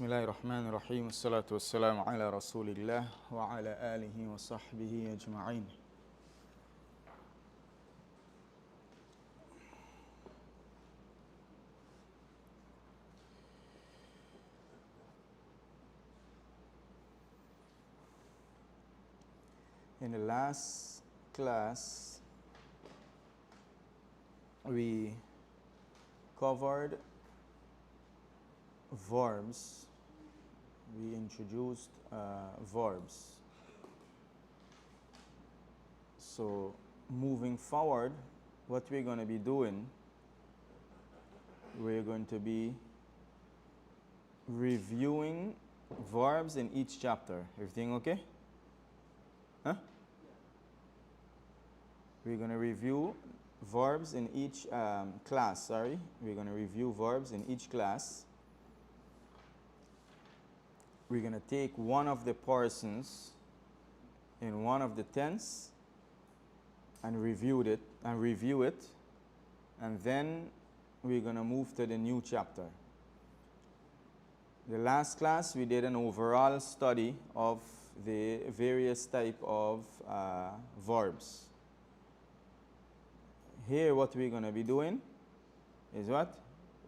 بسم الله الرحمن الرحيم والصلاة والسلام على رسول الله وعلى آله وصحبه أجمعين. In the last class, we covered verbs. We introduced verbs. So moving forward, what we're going to be doing, we're going to be reviewing verbs in each chapter. Everything okay? Huh? We're going to review verbs in each class, sorry. We're going to review verbs in each class. We're going to take one of the persons in one of the tense and review it, and then we're going to move to the new chapter. The last class we did an overall study of the various type of verbs. Here what we're going to be doing is what?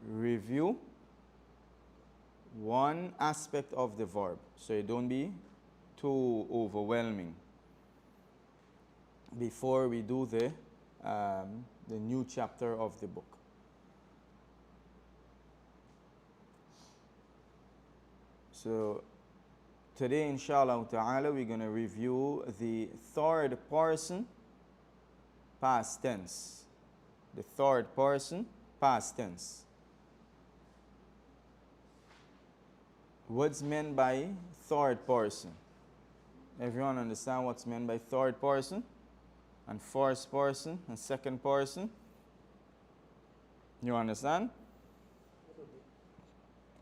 Review one aspect of the verb, so it don't be too overwhelming before we do the new chapter of the book. So today, inshallah ta'ala, we're going to review the third person past tense. The third person past tense. What's meant by third person? Everyone understand what's meant by third person? And first person and second person? You understand?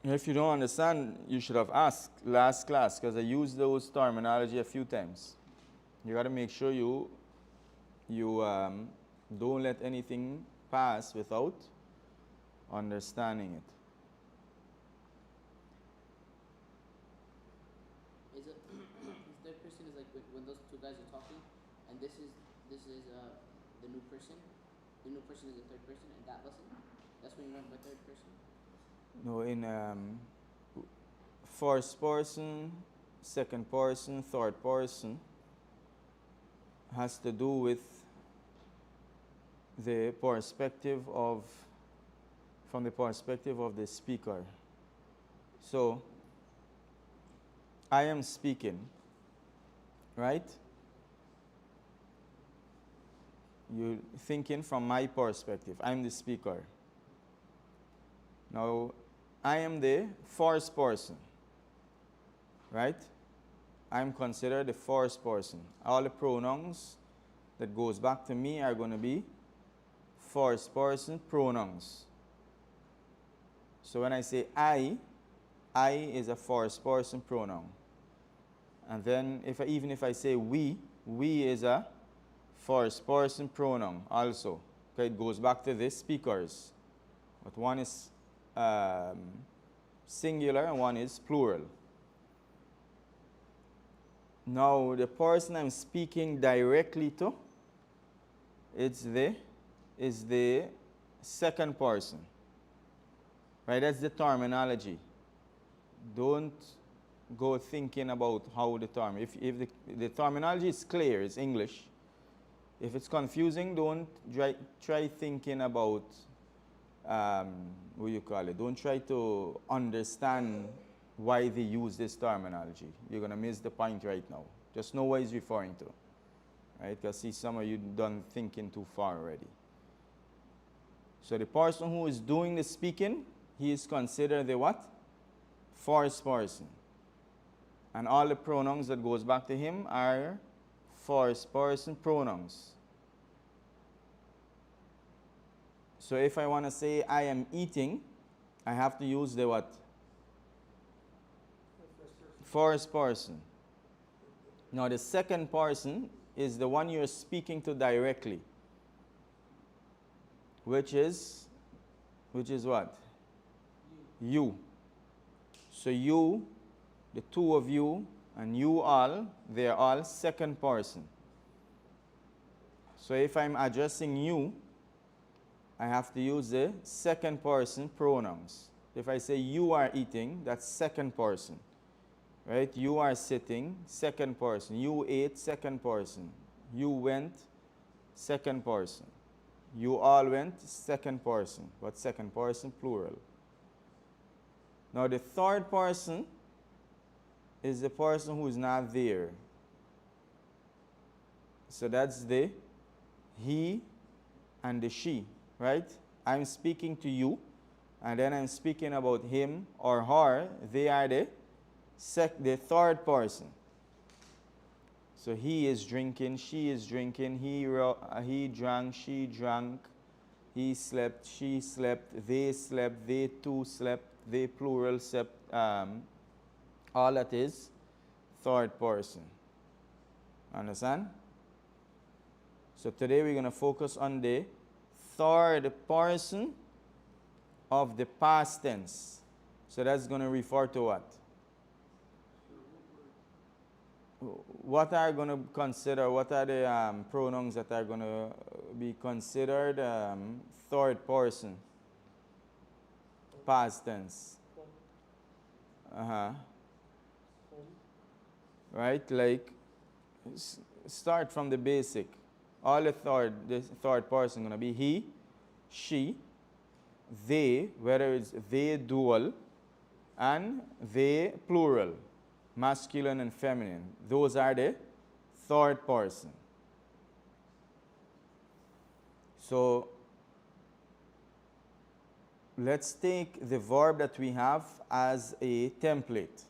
If you don't understand, you should have asked last class, because I used those terminology a few times. You got to make sure you don't let anything pass without understanding it. Is third person is like when those two guys are talking, and this is the new person. The new person is the third person in that lesson. That's when you learn by third person. No, in first person, second person, third person has to do with the perspective of, from the perspective of the speaker. So, I am speaking, right? You're thinking from my perspective. I'm the speaker. Now, I am the first person, right? I'm considered the first person. All the pronouns that goes back to me are going to be first person pronouns. So when I say I is a first person pronoun. And then even if I say we is a first person pronoun also. Okay, it goes back to the speakers. But one is singular and one is plural. Now the person I'm speaking directly to is the second person. Right? That's the terminology. Don't go thinking about how the term. If the terminology is clear, it's English. If it's confusing, don't try thinking about what you call it. Don't try to understand why they use this terminology. You're going to miss the point right now. Just know what he's referring to. Right? Because see, some of you done thinking too far already. So the person who is doing the speaking, he is considered the what? First person. And all the pronouns that goes back to him are first person pronouns. So if I want to say I am eating, I have to use the what? First person. Now the second person is the one you're speaking to directly. Which is what? You. So you, the two of you, and you all, they're all second person. So if I'm addressing you, I have to use the second person pronouns. If I say you are eating, that's second person. Right? You are sitting, second person. You ate, second person. You went, second person. You all went, second person. But second person, plural. Now the third person is the person who is not there. So that's the he and the she, right? I'm speaking to you, and then I'm speaking about him or her. They are the third person. So he is drinking, she is drinking, he drank, she drank, he slept, she slept, they two slept, they plural slept. All that is third person. Understand? So today we're going to focus on the third person of the past tense. So that's going to refer to what? What are going to consider, what are the pronouns that are going to be considered third person? Past tense. Right? Like, start from the basic. All the third person going to be he, she, they, whether it's they dual, and they plural, masculine and feminine. Those are the third person. So let's take the verb that we have as a template.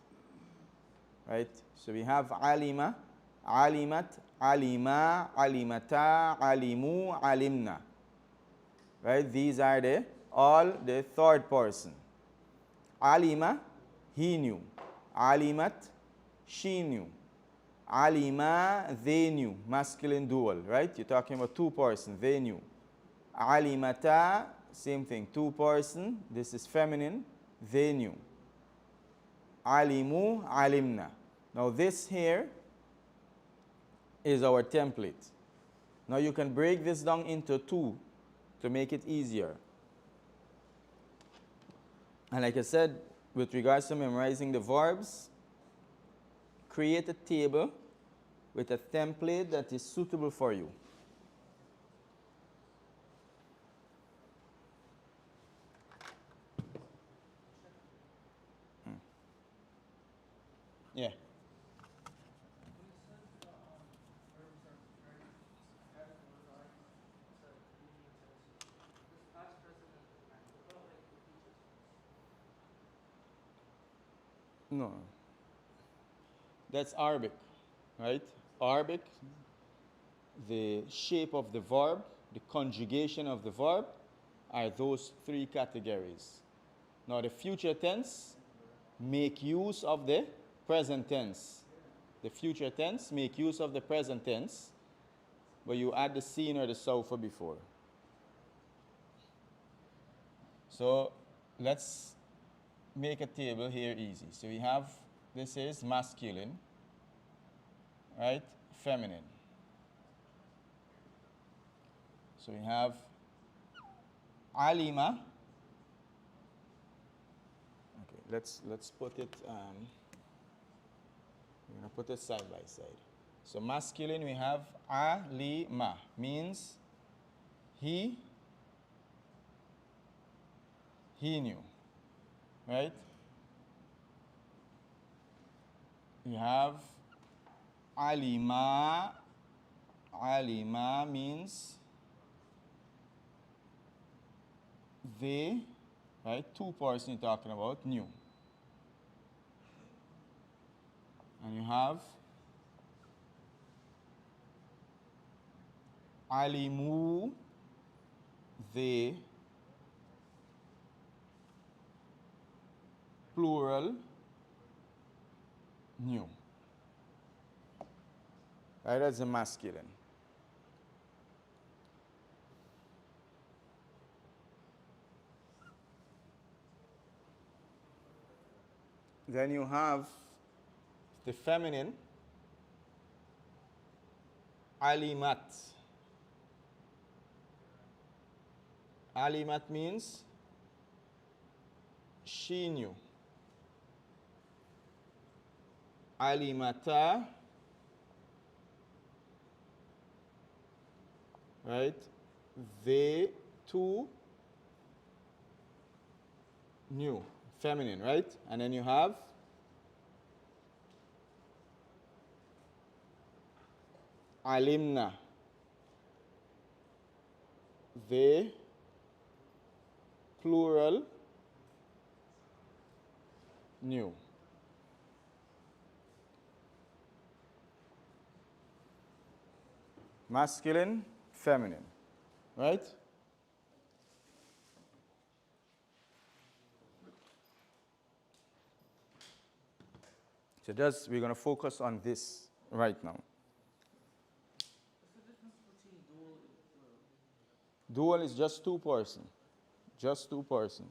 Right? So we have alima, alimat, alima, alimata, alimu, alimna. Right? These are all the third person. Alima, he knew. Alimat, she knew. Alima, they knew. Masculine dual, right? You're talking about two person, they knew. Alimata, same thing, two person. This is feminine, they knew. Alimu, alimna. Now this here is our template. Now you can break this down into two to make it easier. And like I said, with regards to memorizing the verbs, create a table with a template that is suitable for you. Yeah. No. That's Arabic, right? Arabic, the shape of the verb, the conjugation of the verb are those three categories. Now the future tense, make use of the present tense. The future tense, make use of the present tense, but you add the seen or the for before. So let's make a table here easy. So we have, this is masculine, right? Feminine. So we have alima. Okay, let's put it, we're going to put it side by side. So masculine, we have alima, means he knew, right? We have alima. Alima means they, right? Two person you're talking about, knew. And you have alimu, they, plural, knew. Right, that's the masculine. Then you have the feminine, alimat. Alimat means she knew. Alimata, right? They too knew. Feminine, right? And then you have alimna. They, plural, knew. Masculine, feminine, right? So we're going to focus on this right now. What's the difference between dual and plural? Dual is just two person. Just two person.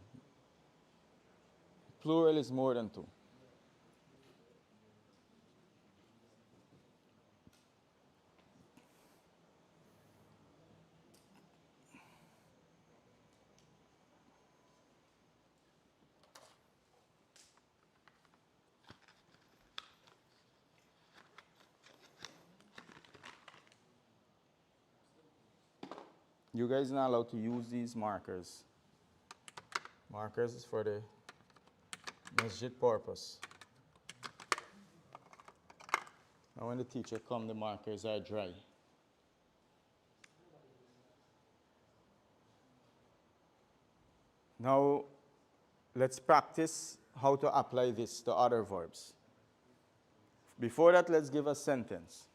Plural is more than two. You guys are not allowed to use these markers. Markers is for the masjid purpose. And when the teacher comes, the markers are dry. Now, let's practice how to apply this to other verbs. Before that, let's give a sentence.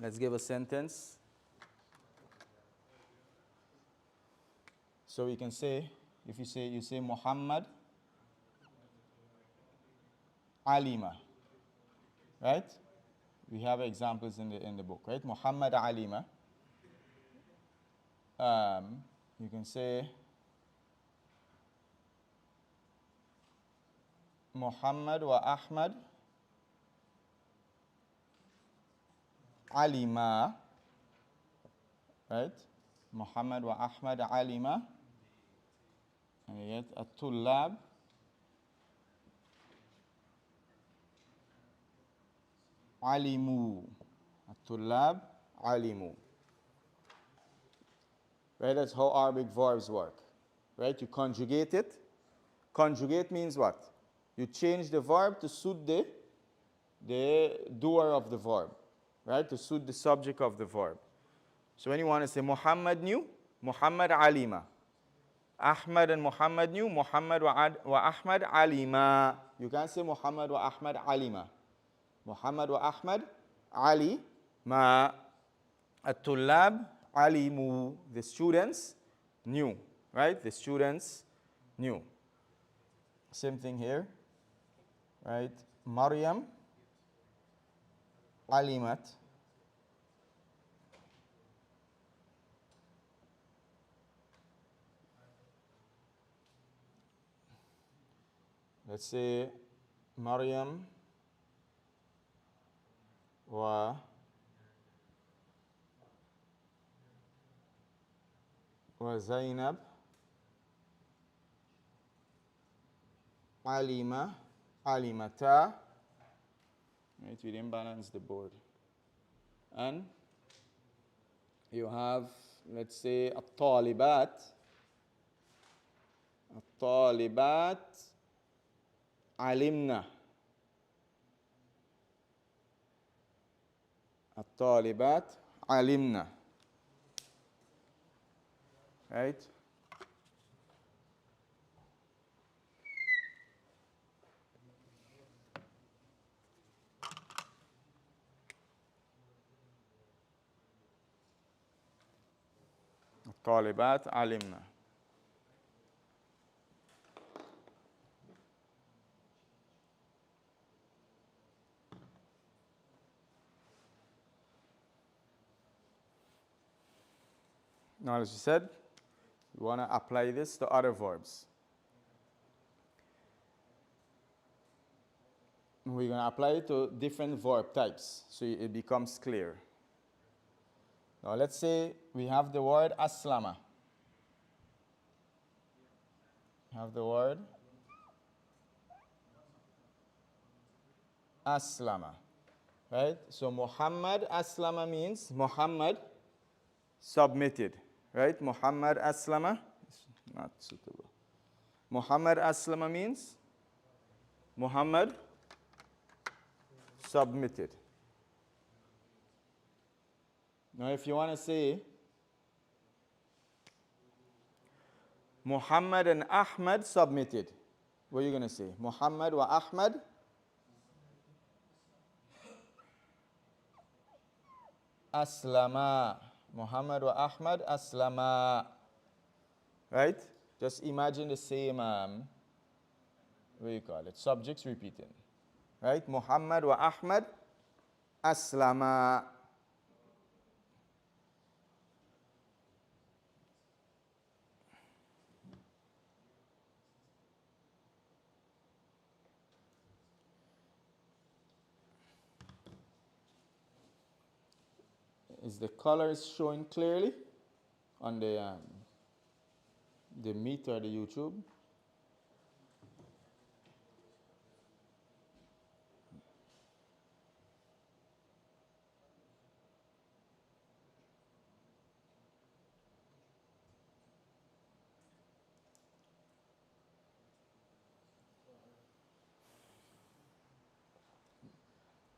Let's give a sentence. So we can say, if you say Muhammad alima, right? We have examples in the book, right? Muhammad alima. You can say Muhammad wa Ahmad alima, right? Muhammad wa Ahmad alima. And you get at-tullab alimu. At-tullab alimu. Right? That's how Arabic verbs work. Right? You conjugate it. Conjugate means what? You change the verb to suit the doer of the verb. Right? To suit the subject of the verb. So when you want to say Muhammad knew, Muhammad alima. Ahmad and Muhammad knew, Muhammad wa Ahmad alima. You can't say Muhammad wa Ahmad alima. Muhammad wa Ahmad alima. At-tullab alimu. The students knew, right? The students knew. Same thing here, right? Maryam alimat. Let's say Maryam wa Zainab alima alimata. Right, we didn't balance the board. And you have, let's say, at-talibat. At-talibat alimna. At-talibat alimna. Right? At-talibat alimna. Now, as you said, you want to apply this to other verbs. we're going to apply it to different verb types so it becomes clear. Now let's say we have the word aslama. Have the word aslama, right? So Muhammad aslama means Muhammad submitted, right? Muhammad aslama is not suitable. Muhammad aslama means Muhammad submitted. Now if you want to say Muhammad and Ahmad submitted, what are you going to say? Muhammad wa Ahmad aslama. Muhammad wa Ahmad aslama. Right? Just imagine the same, what do you call it? Subjects repeating. Right? Muhammad wa Ahmad aslama. Is the colors showing clearly on the Meet or the YouTube?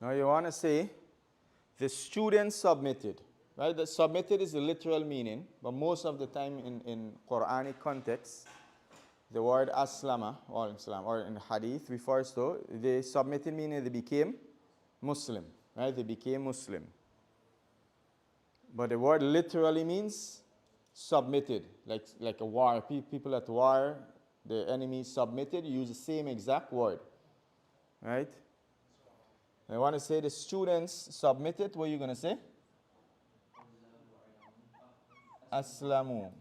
Now you want to say the students submitted. Right? The submitted is the literal meaning, but most of the time in Quranic context, the word aslama or Islam or in hadith refers to they submitted meaning they became Muslim. Right? They became Muslim. But the word literally means submitted, like a war. People at war, the enemy submitted, use the same exact word. Right? I want to say the students submitted. What are you going to say? Aslamu.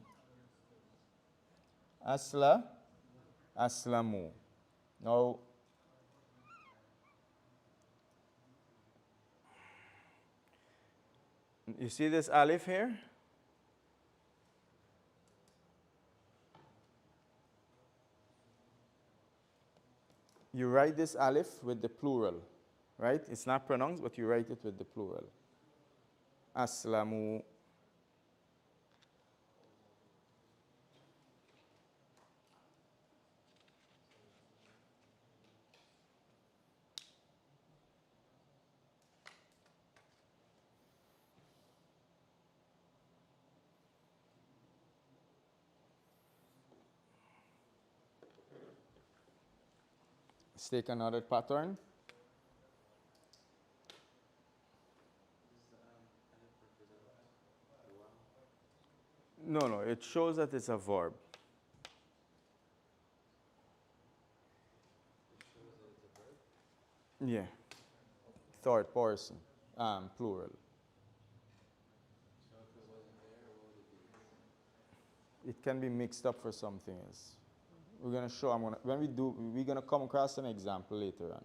Aslamu. Now, you see this alif here? You write this alif with the plural, right? It's not pronounced, but you write it with the plural. Aslamu. Let's take another pattern. No, it shows that it's a verb. Yeah. Third person, plural. It can be mixed up for something else. We're gonna show. We're gonna come across an example later on.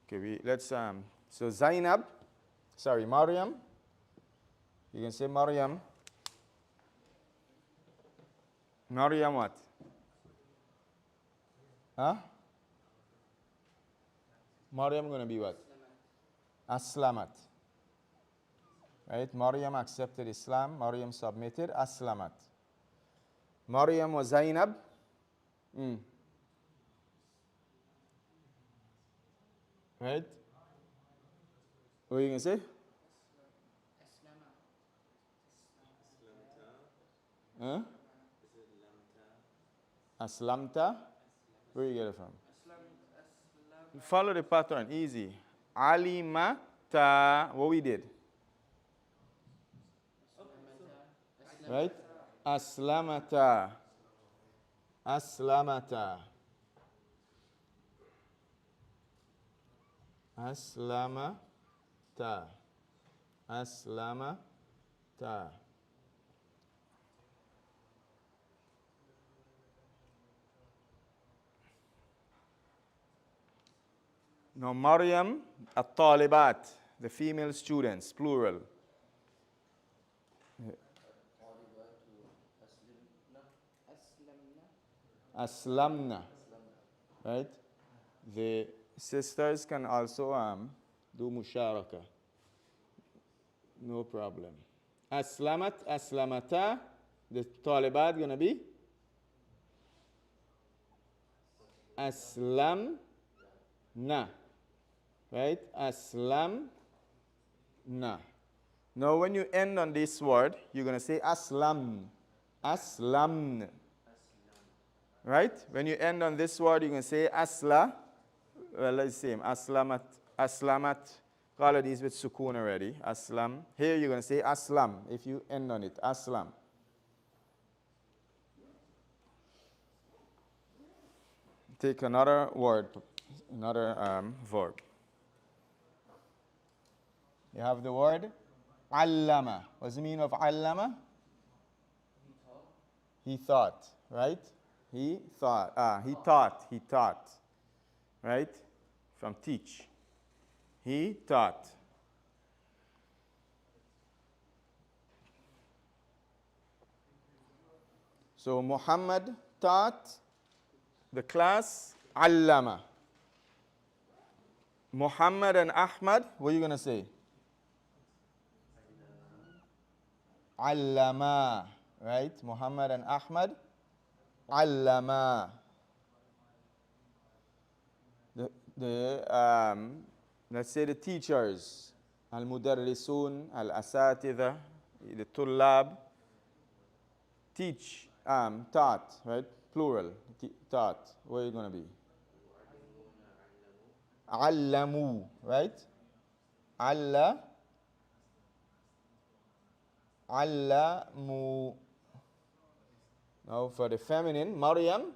Okay, let's so Zainab, sorry, Maryam. You can say Maryam. Maryam what? Huh? Maryam gonna be what? Aslamat. Right? Maryam accepted Islam. Maryam submitted. Aslamat. Maryam was Zainab. Right? What are you going to say? Huh? Aslamta. Where you get it from? Follow the pattern. Easy. Alimata. What we did? Right? Aslamata. Aslamata. Aslamata. Aslamata. Now, Maryam, at-talibat, the female students, plural. Aslamna, right? The sisters can also do musharaka. No problem. Aslamat, aslamata, the talibat gonna be aslamna, right? Aslamna. Now, when you end on this word, you're gonna say aslam, aslamn, right? When you end on this word, you're gonna say asla. Well, let's see, aslamat, aslamat. All of these with sukoon already. Aslam. Here you're going to say aslam if you end on it. Aslam. Take another word, another verb. You have the word allama. What's the meaning of allama? He thought, right? He thought. He taught. He taught. Right? From teach. He taught. So Muhammad taught the class allama. Muhammad and Ahmad, what are you going to say? Allama, right? Muhammad and Ahmad, allama. Let's say the teachers, al-mudarrisun, al-asatidha, the tullab, teach, taught, right? Plural, taught. What are you going to be? Allamu, right? Allamu. Now for the feminine, Maryam,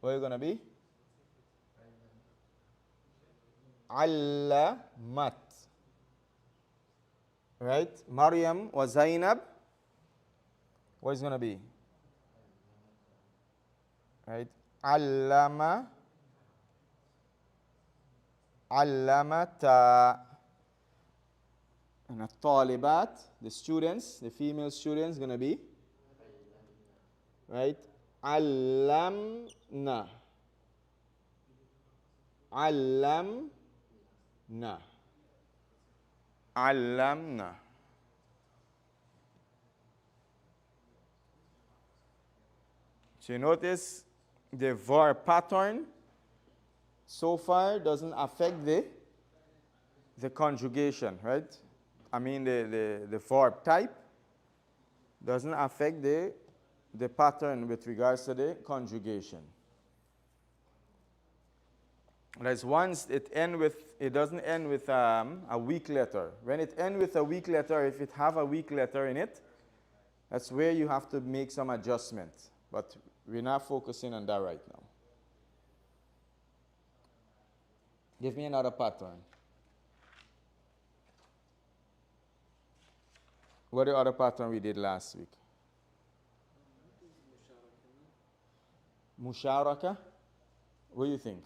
what are you going to be? Allamat. Right? Maryam or Zainab, what is going to be? Right? Allamata. And a talibat, the students, the female students, going to be? Right? Allamna. Allamna. So you notice the verb pattern so far doesn't affect the conjugation, right? I mean the verb type doesn't affect the pattern with regards to the conjugation. Whereas once it doesn't end with a weak letter. When it ends with a weak letter, if it have a weak letter in it, that's where you have to make some adjustment. But we're not focusing on that right now. Give me another pattern. What the other pattern we did last week? Musharaka? What do you think?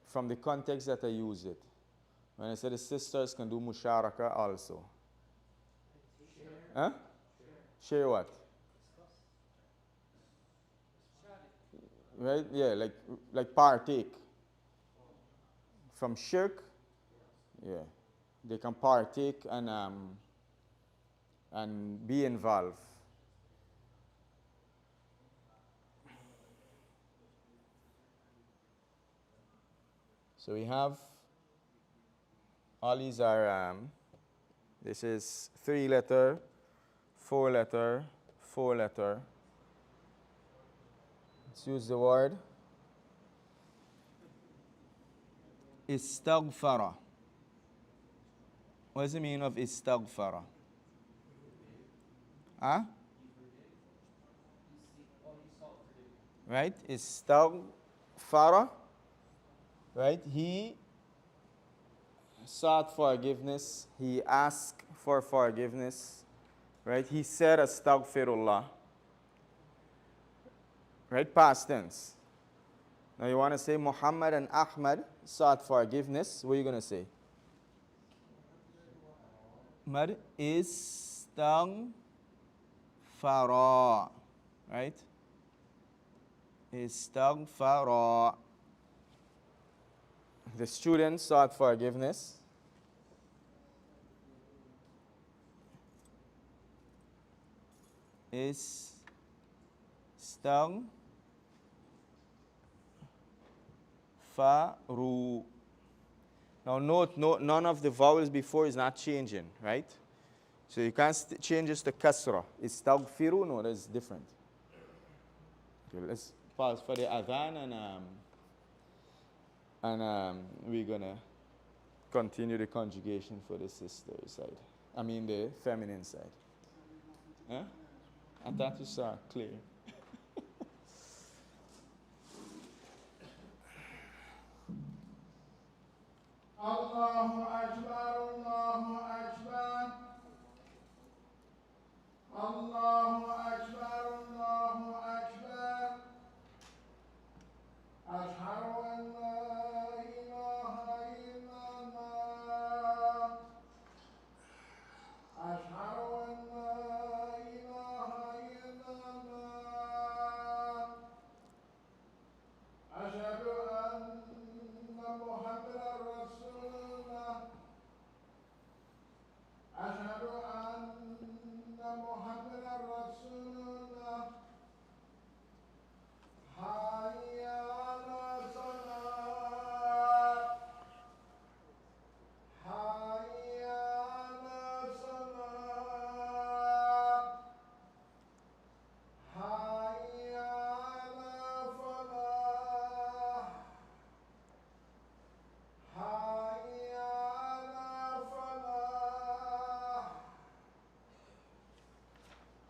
From the context that I use it. When I said the sisters can do musharaka also. Share. Huh? Share what? Right? Yeah, like partake. From shirk, yeah. They can partake and be involved. So we have, all these are, this is 3-letter, 4-letter, 4-letter. Let's use the word istaghfara. What is the meaning of istaghfara? Huh? Right? Istaghfara. Right? He sought forgiveness. He asked for forgiveness. Right? He said astaghfirullah. Right? Past tense. Now you want to say Muhammad and Ahmad sought forgiveness. What are you going to say? Ahmad istaghfara. Right? Istaghfara. The students sought forgiveness. Istaghfaru. Now note, none of the vowels before is not changing, right? So you can't change this to kasra. Istaghfiru, no, that's different. Okay, let's pause for the adhan and we're gonna continue the conjugation for the sister side. I mean the feminine side. Huh? I thought you saw clear. Allahu Akbar, Allahu Akbar. Allahu Akbar, Allahu Akbar. Ashhadu an la ilaha illallah. Ashhadu an la ilaha illallah. Ashhadu anna Muhammadan Rasulullah. Ashhadu anna Muhammadan Rasulullah. Hayya ala salat. Hayya ala salat. Hayya ala falah. Hayya ala falah.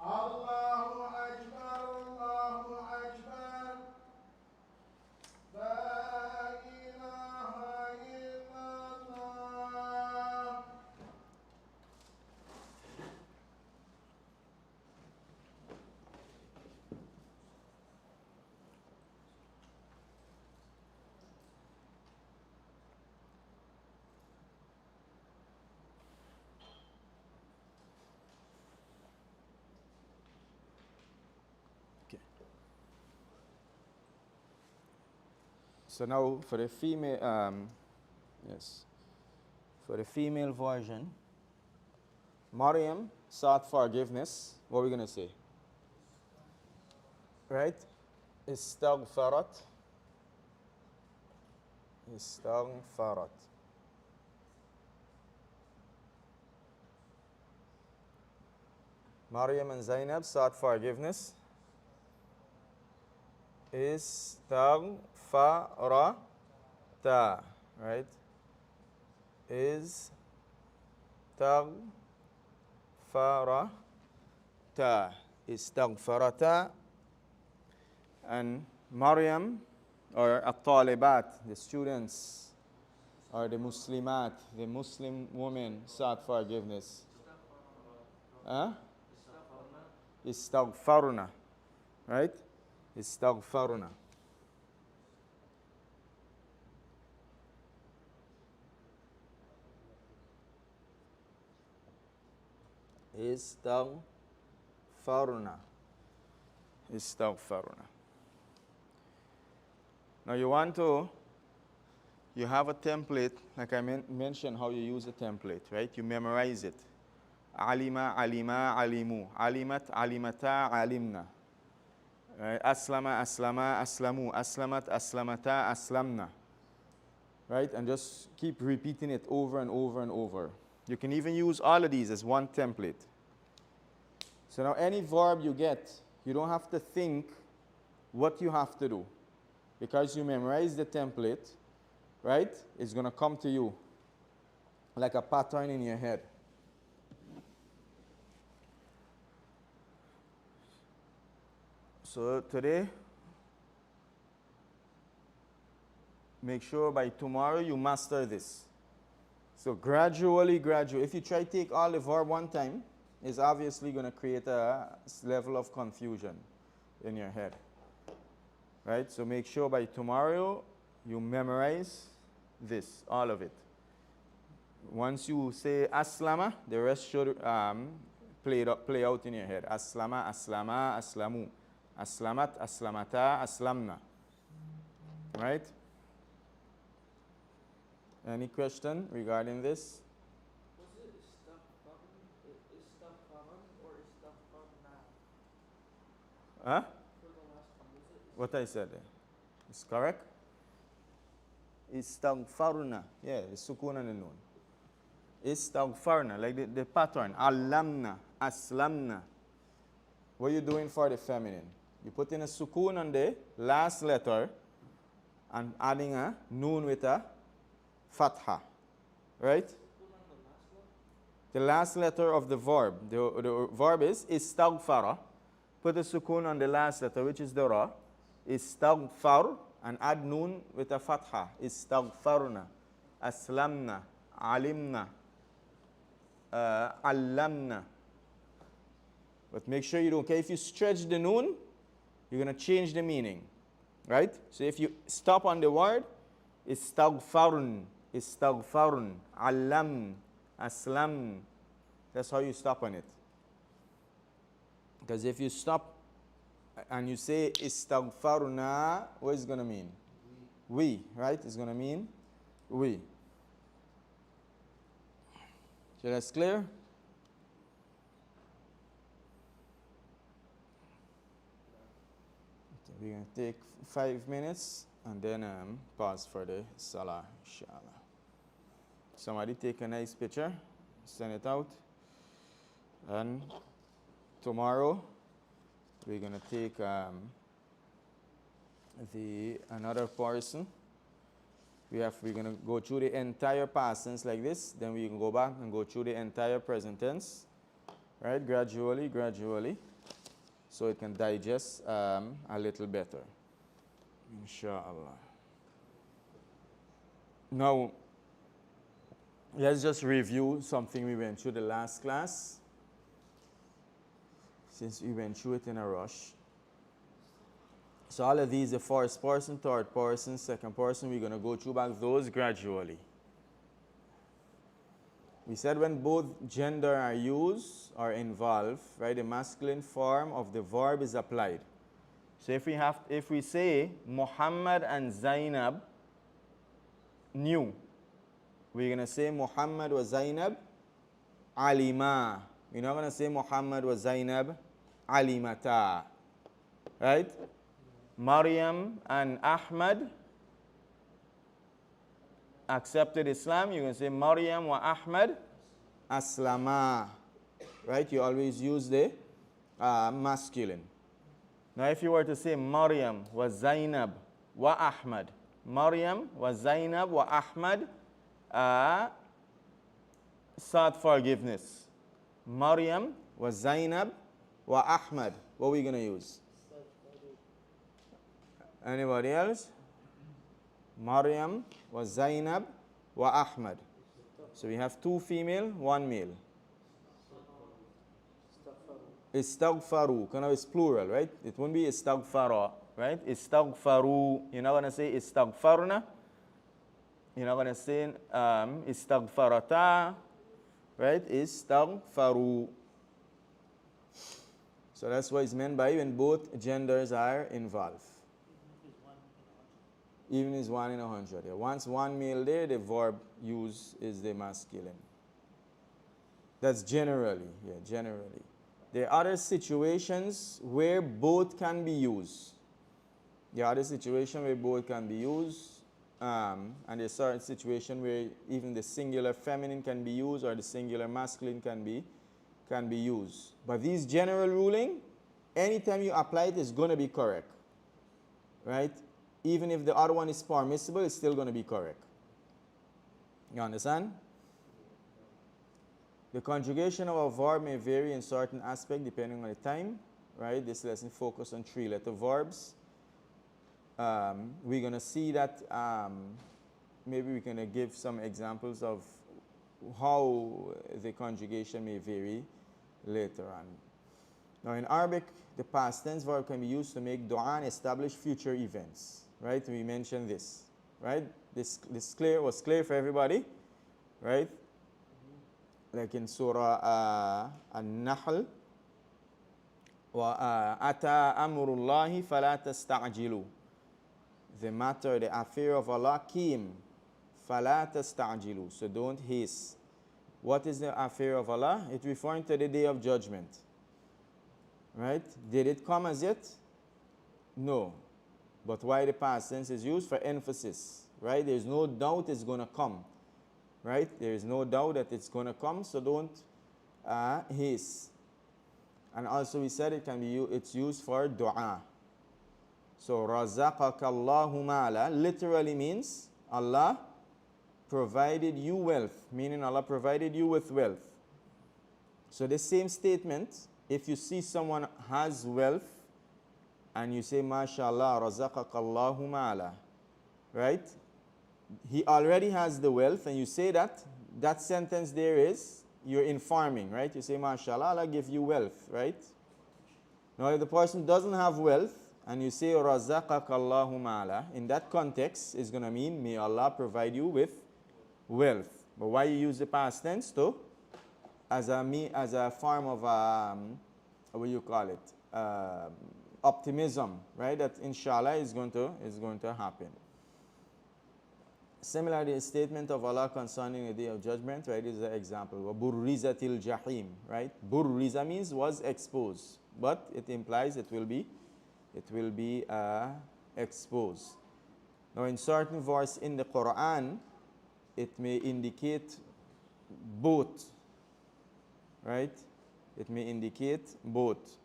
Allahu Akbar, Allahu Akbar. La ilaha illallah. Okay. So now for the female, for the female version, Maryam sought forgiveness. What are we gonna say? Right? Istaghfarat. Istaghfarat. Maryam and Zainab sought forgiveness. Istaghfarata. Right? Istaghfarata. Istaghfarata. And Maryam, or at-talibat, the students, or the Muslimat, the Muslim women sought forgiveness. Huh? Istaghfarna. Right? Istaghfarna. Istaghfarna. Istaghfarna. Now you have a template, like I mentioned how you use a template, right? You memorize it. Alima, alima, alimu. Alimat, alimata, alimna. Right? Aslama, aslama, aslamu. Aslamat, aslamata, aslamna. Right? And just keep repeating it over and over and over. You can even use all of these as one template. So now any verb you get, you don't have to think what you have to do. Because you memorize the template, right? It's going to come to you like a pattern in your head. So today, make sure by tomorrow you master this. So gradually, if you try to take all the verb one time, it's obviously going to create a level of confusion in your head. Right? So make sure by tomorrow you memorize this, all of it. Once you say aslama, the rest should play out in your head. Aslama, aslama, aslamu. Aslamat, aslamata, aslamna. Right? Any question regarding this? Was it istaghfaran or istaghfarna Huh? for the last one? Was it What I said there. It's correct? Istaghfarna. Yeah, the sukun and the nun. Istaghfarna, like the pattern. Allamna, aslamna. What are you doing for the feminine? You put in a sukun on the last letter and adding a nun with a fatha. Right? The last letter of the verb. The verb is istaghfara. Put a sukun on the last letter, which is the ra. Istaghfar, and add nun with a fatha. Istaghfarna, aslamna, alimna, allamna. But make sure you don't, okay, if you stretch the nun, you're going to change the meaning. Right? So if you stop on the word, istaghfarun, istaghfarun, allam, aslam. That's how you stop on it. Because if you stop and you say istaghfaruna, what is it going to mean? We, right? It's going to mean we. So that's clear? Okay, we're going to take 5 minutes and then pause for the salah, inshallah. Somebody take a nice picture, send it out. And tomorrow, we're going to take another person. We're going to go through the entire past tense like this. Then we can go back and go through the entire present tense. Right? Gradually. So it can digest a little better. Inshallah. Now, let's just review something we went through the last class, since we went through it in a rush. So all of these, the first person, third person, second person, we're going to go through back those gradually. We said when both gender are used or involved, right, the masculine form of the verb is applied. So if we say Muhammad and Zainab knew, we're going to say Muhammad wa Zainab alima. We're not going to say Muhammad wa Zainab alimata. Right? Maryam and Ahmad accepted Islam. You're going to say Maryam wa Ahmad aslama. Right? You always use the masculine. Now if you were to say Maryam wa Zainab wa Ahmad, Maryam wa Zainab wa Ahmad sought forgiveness. Maryam wa Zainab wa Ahmad. What are we going to use? Anybody else? Maryam wa Zainab wa Ahmad. So we have 2 female, 1 male. Istaghfaru. Kind of is plural, right? It won't be istaghfara, right? Istaghfaru. You're not going to say istaghfarna. You're not going to say istaghfarata, right? Istaghfaru. So that's what is meant by when both genders are involved. Even is 1 in 100. Yeah. Once 1 male there, the verb used is the masculine. That's generally, generally. There are other situations where both can be used. There are other situations where both can be used. And there's certain situation where even the singular feminine can be used or the singular masculine can be used. But this general ruling, anytime you apply it, it's going to be correct. Right? Even if the other one is permissible, it's still going to be correct. You understand? The conjugation of a verb may vary in certain aspects depending on the time. Right? This lesson focuses on 3-letter verbs. We're going to see that maybe we're going to give some examples of how the conjugation may vary later on. Now in Arabic, the past tense verb can be used to make dua and establish future events. Right? We mentioned this. Right? This was clear for everybody. Right? Like in Surah An-Nahl, وَأَتَى أَمْرُ اللَّهِ فَلَا تَسْتَعْجِلُوا. The matter, the affair of Allah came. فَلَا تَسْتَعْجِلُوا. So don't haste. What is the affair of Allah? It's referring to the day of judgment. Right? Did it come as yet? No. But why the past tense is used? For emphasis. Right? There's no doubt it's going to come. Right? There is no doubt that it's going to come, so don't haste. And also we said it's used for dua. So razaqaka Allahu mala literally means Allah provided you wealth, meaning Allah provided you with wealth. So the same statement, if you see someone has wealth and you say mashallah razaqaka Allahu mala, right? He already has the wealth, and you say that sentence there is, you're informing, right? You say, mashallah, Allah give you wealth, right? Now, if the person doesn't have wealth, and you say, razaqaka Allahu ma'ala, in that context, it's going to mean, may Allah provide you with wealth. But why you use the past tense, though? As a form of, what do you call it? Optimism, right? That inshallah is going to happen. Similarly, the statement of Allah concerning the day of judgment, right, is an example. وَبُرِّزَتِ الْجَحِيمِ, right? Burriza means was exposed, but it implies it will be exposed. Now, in certain verse in the Quran, it may indicate both, right? It may indicate both.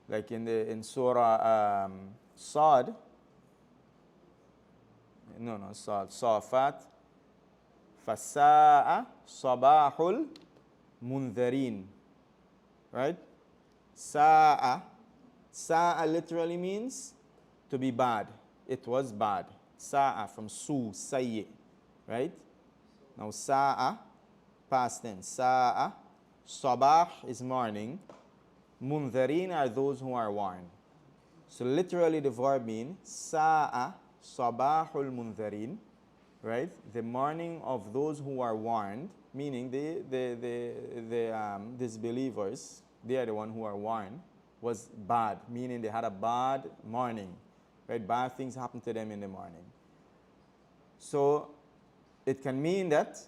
Like in Surah Sad. Safat. Fasa'a sabahul munzarin. Right? Sa'a. Sa'a literally means to be bad. It was bad. Sa'a from sayyi. Right? Now sa'a, past tense. Sa'a. Sabah is morning. Munzarin are those who are warned. So literally the verb means sa'a sabahul munzarin, right? The morning of those who are warned, meaning the disbelievers, they are the one who are warned, was bad, meaning they had a bad morning, right? Bad things happened to them in the morning. So it can mean that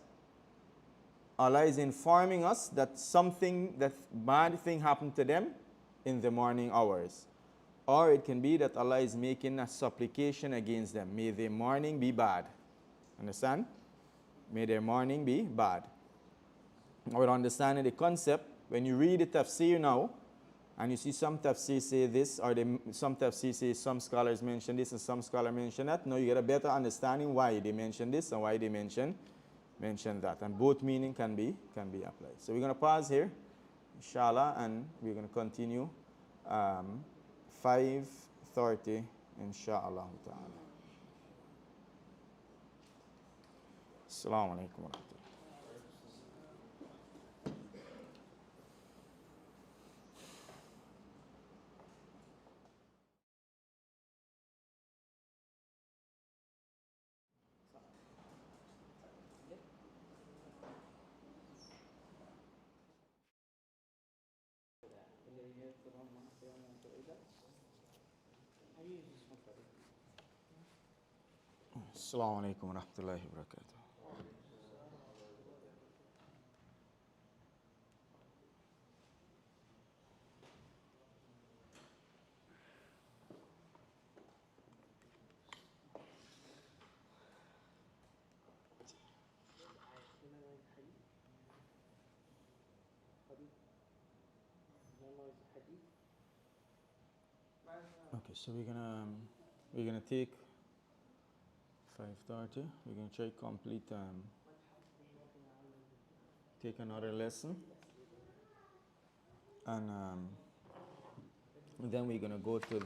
Allah is informing us that bad thing happened to them in the morning hours. Or it can be that Allah is making a supplication against them. May their morning be bad. Understand? May their morning be bad. Now, with understanding the concept, when you read the tafsir now, and you see some tafsir say this, or some tafsir say some scholars mention this and some scholars mention that, now you get a better understanding why they mention this and why they mention that. And both meaning can be applied. So we're going to pause here, inshallah, and we're going to continue 5:30, inshallah ta'ala. Assalamu alaikum wa rahmatullah. Assalamu alaikum wa rahmatullahi wa barakatuh. Okay, so we're gonna take 5:30. We're gonna try complete take another lesson, and then we're gonna go to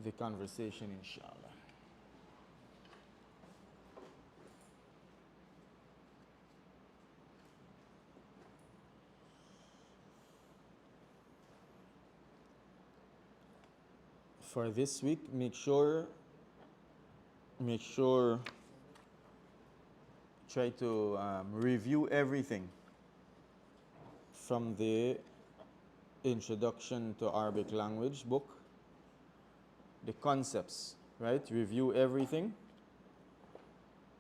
the conversation, inshallah. for this week, make sure try to review everything from the Introduction to Arabic Language book, the concepts, right? Review everything.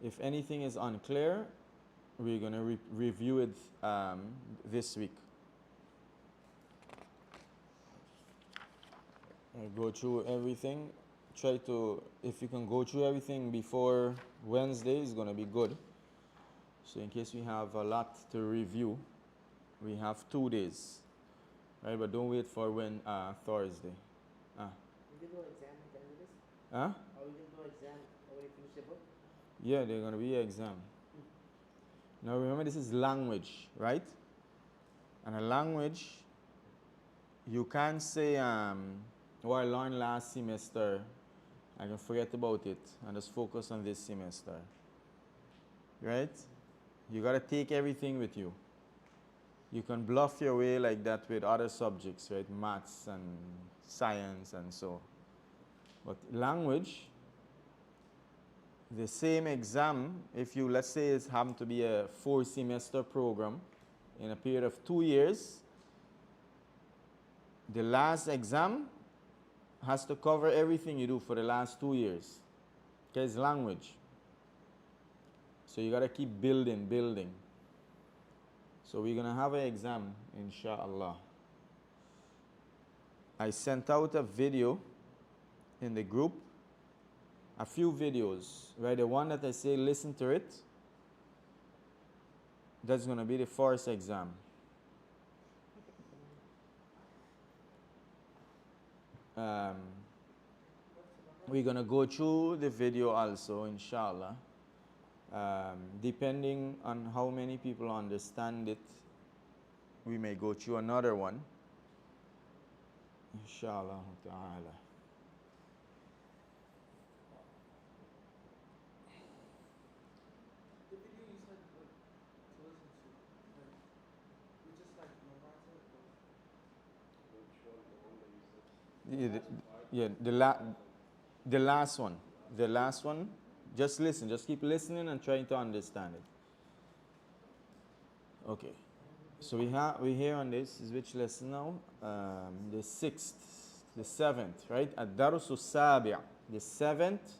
If anything is unclear, we're going to review it this week. Go through everything. Try to, if you can go through everything before Wednesday, it's going to be good. So in case we have a lot to review, we have 2 days, right? But don't wait for Thursday. We can do an exam at the end of this? Huh? Are we going to do an exam when we finish the book? Yeah, they're going to be an exam. Now remember, this is language, right? And a language, you can't say, what I learned last semester, I can forget about it and just focus on this semester, right? You got to take everything with you. You can bluff your way like that with other subjects, right? Maths and science and so. But language, the same exam, if you, let's say it's happened to be a 4-semester program in a period of 2 years, the last exam has to cover everything you do for the last 2 years. Okay, it's language. So you got to keep building. So we're going to have an exam, inshallah. I sent out a video in the group, a few videos, right? The one that I say listen to it, that's going to be the first exam. We're going to go through the video also, inshallah. Depending on how many people understand it, we may go through another one. Inshallah ta'ala. The video you said to listen to, we just memorize it. The last one, just listen, just keep listening and trying to understand it. Okay, so we're here on this, is which lesson now? The 7th, right? Ad-Darusu Sabi', the 7th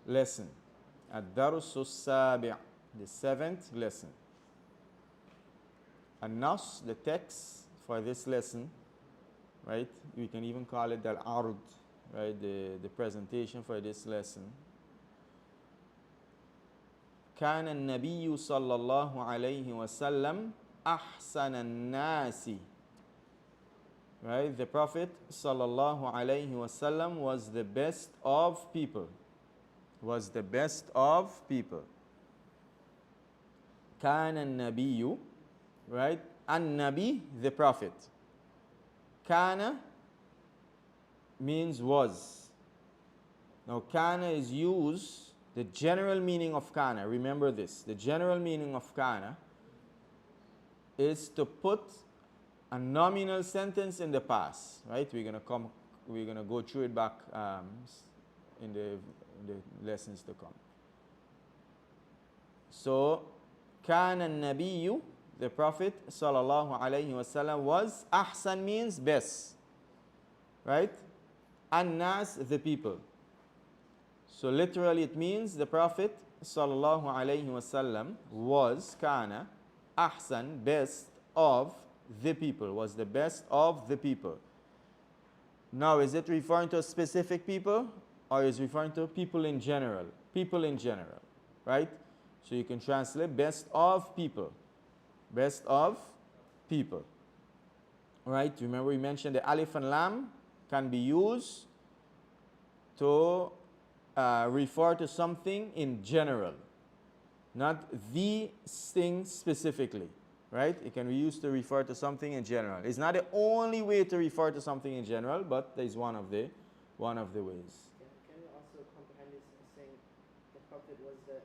lesson. Ad-Darusu Sabi', the 7th lesson. An-Nas, the text for this lesson, right? We can even call it al-Ard, right? The presentation for this lesson. كان النبي صلى الله عليه وسلم أحسن الناس. Right? The Prophet صلى الله عليه وسلم was the best of people. Was the best of people. كان النبي, right? النبي, the Prophet. Kana means was. Now kana is used, the general meaning of kana, remember this, the general meaning of kana is to put a nominal sentence in the past, right? We're gonna go through it back in the lessons to come. So kana nabiyyu, the Prophet sallallahu alaihi wasallam was, ahsan means best, right? An-nas, the people. So literally it means the Prophet sallallahu alaihi wasallam was, kana, ahsan, best of the people, was the best of the people. Now, is it referring to specific people or is it referring to people in general? People in general, right? So you can translate best of people. Best of people. Right? Remember we mentioned the alif and lam can be used to refer to something in general, not the thing specifically. Right? It can be used to refer to something in general. It's not the only way to refer to something in general, but it's one of the ways. Can we also comprehend this as saying the Prophet was the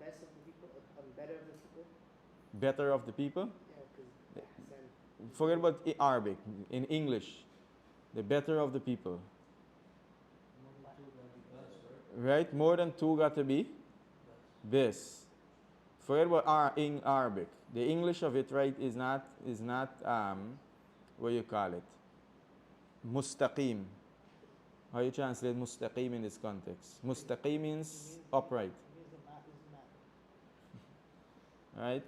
best of the people, better of the people? Better of the people? Yeah, because Forget about Arabic. In English, the better of the people. Right? More than two got to be best. Forget about in Arabic. The English of it, right, is not what you call it? Mustaqim. How you translate mustaqim in this context? Mustaqim means upright. Means the math is math. Right?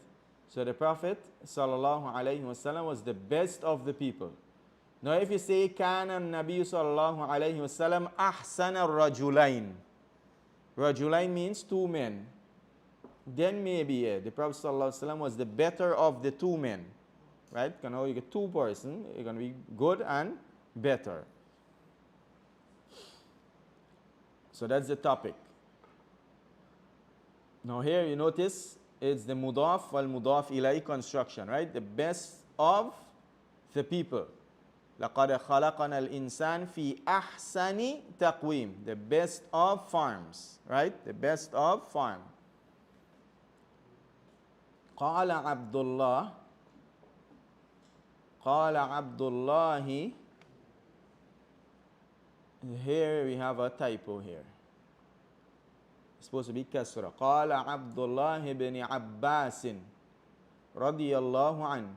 So the Prophet sallallahu alaihi wasallam was the best of the people. Now if you say kana Nabi sallallahu alaihi wasallam ahsana rajulain. Rajulain means two men. Then maybe the Prophet sallallahu alaihi wasallam was the better of the two men. Right? You know, you get two person, you're gonna be good and better. So that's the topic. Now here you notice it's the mudaf wal mudaf ilay construction, right? The best of the people. لَقَدْ خَلَقَنَا الْإِنسَانِ فِي أَحْسَنِ تَقْوِيمٍ. The best of farms, right? The best of farm. قال عبد الله قال عبد الله. Here we have a typo here. It's supposed to be kasra. قال عبد الله بن عباس رضي الله عنه.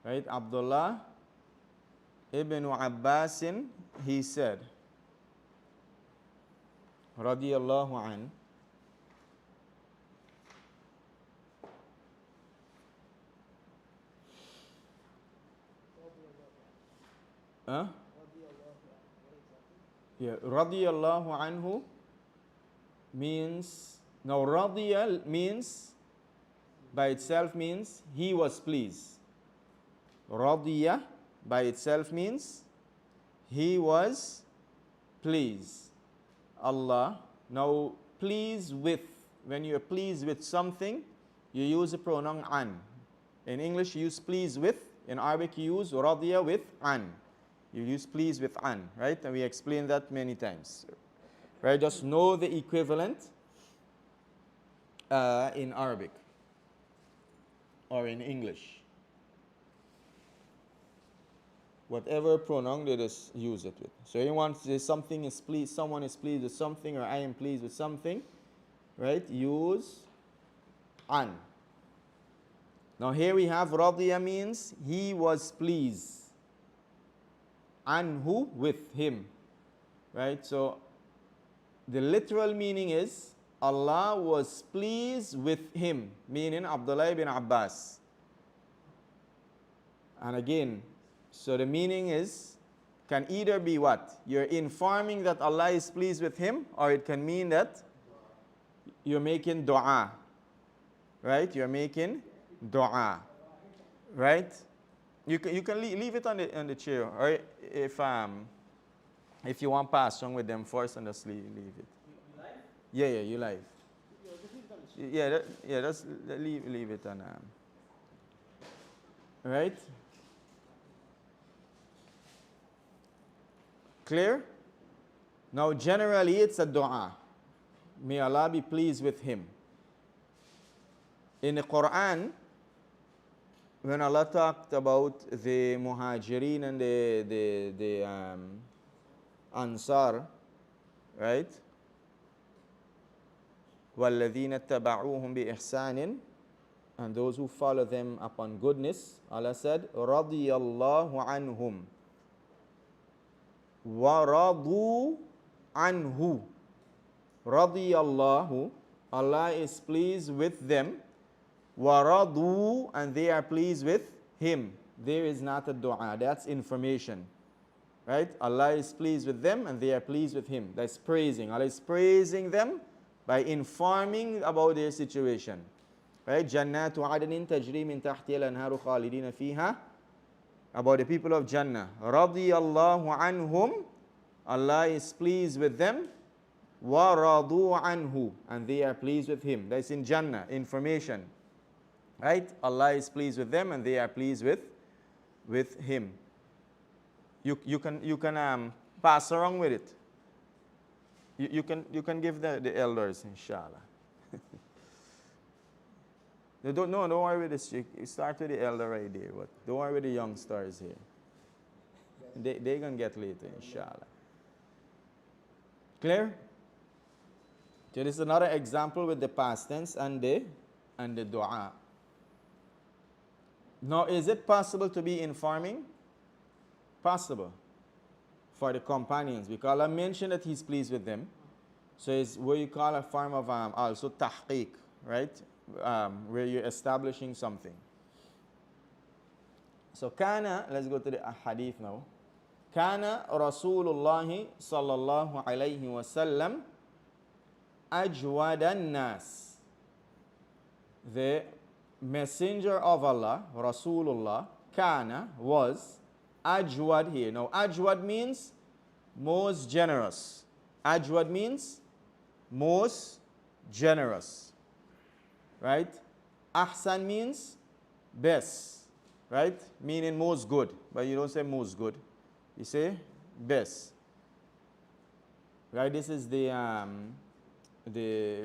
Right? Abdullah ibn Abbas, he said, رضي الله عنه. Huh? Yeah, radiyallahu anhu means, now radiya means, by itself means he was pleased. Radiya by itself means he was pleased. Allah. Now pleased with, when you are pleased with something, you use the pronoun an. In English you use pleased with, in Arabic you use radiya with an. You use pleased with an, right? And we explained that many times. Right? Just know the equivalent in Arabic or in English. Whatever pronoun they just use it with. So anyone says something is pleased, someone is pleased with something, or I am pleased with something, right? Use an. Now here we have radiya means he was pleased. Anhu, with him, right? So the literal meaning is Allah was pleased with him, meaning Abdullah ibn Abbas. And again, so the meaning is, can either be what? You're informing that Allah is pleased with him, or it can mean that you're making dua, right? You're making dua, right? You can leave it on the chair, or if you want pass on with them first, and just leave it. You live? Yeah, you live. Yeah, just leave it on the chair. Just leave it on. Right? Clear? Now generally it's a dua. May Allah be pleased with him. In the Quran, when Allah talked about the Muhajirin and the Ansar, right? وَالَّذِينَ اتَّبَعُوهُمْ بِإِحْسَانٍ, and those who follow them upon goodness, Allah said, رَضِيَ اللَّهُ عَنْهُمْ وَرَضُوا عَنْهُ. رَضِيَ اللَّهُ, Allah is pleased with them. وَرَضُوا, and they are pleased with him. There is not a dua, that's information. Right? Allah is pleased with them and they are pleased with him. That's praising. Allah is praising them by informing about their situation. Right? جَنَّاتُ عَدْنٍ تَجْرِي مِنْ تَحْتِهَا الْأَنْهَارُ خَالِدِينَ فِيهَا. About the people of Jannah. رَضِيَ اللَّهُ عَنْهُمْ, Allah is pleased with them. وَرَضُوا عَنْهُ, and they are pleased with him. That's in Jannah, information. Right? Allah is pleased with them and they are pleased with him. You can pass around with it. You can give the elders, inshallah. Don't worry with this. You start with the elder right there. But don't worry with the youngsters here. They're going to get later, inshallah. Clear? So this is another example with the past tense and the dua. Now, is it possible to be informing? Possible. For the companions, because Allah mentioned that He's pleased with them. So it's what you call a form of also tahqiq, right? Where you're establishing something. So kana, let's go to the hadith now. Kana Rasulullah sallallahu alayhi wa sallam ajwadan nas. The messenger of Allah, Rasulullah, kana, was ajwad here. Now, ajwad means most generous. Ajwad means most generous. Right? Ahsan means best. Right? Meaning most good. But you don't say most good. You say best. Right? This is the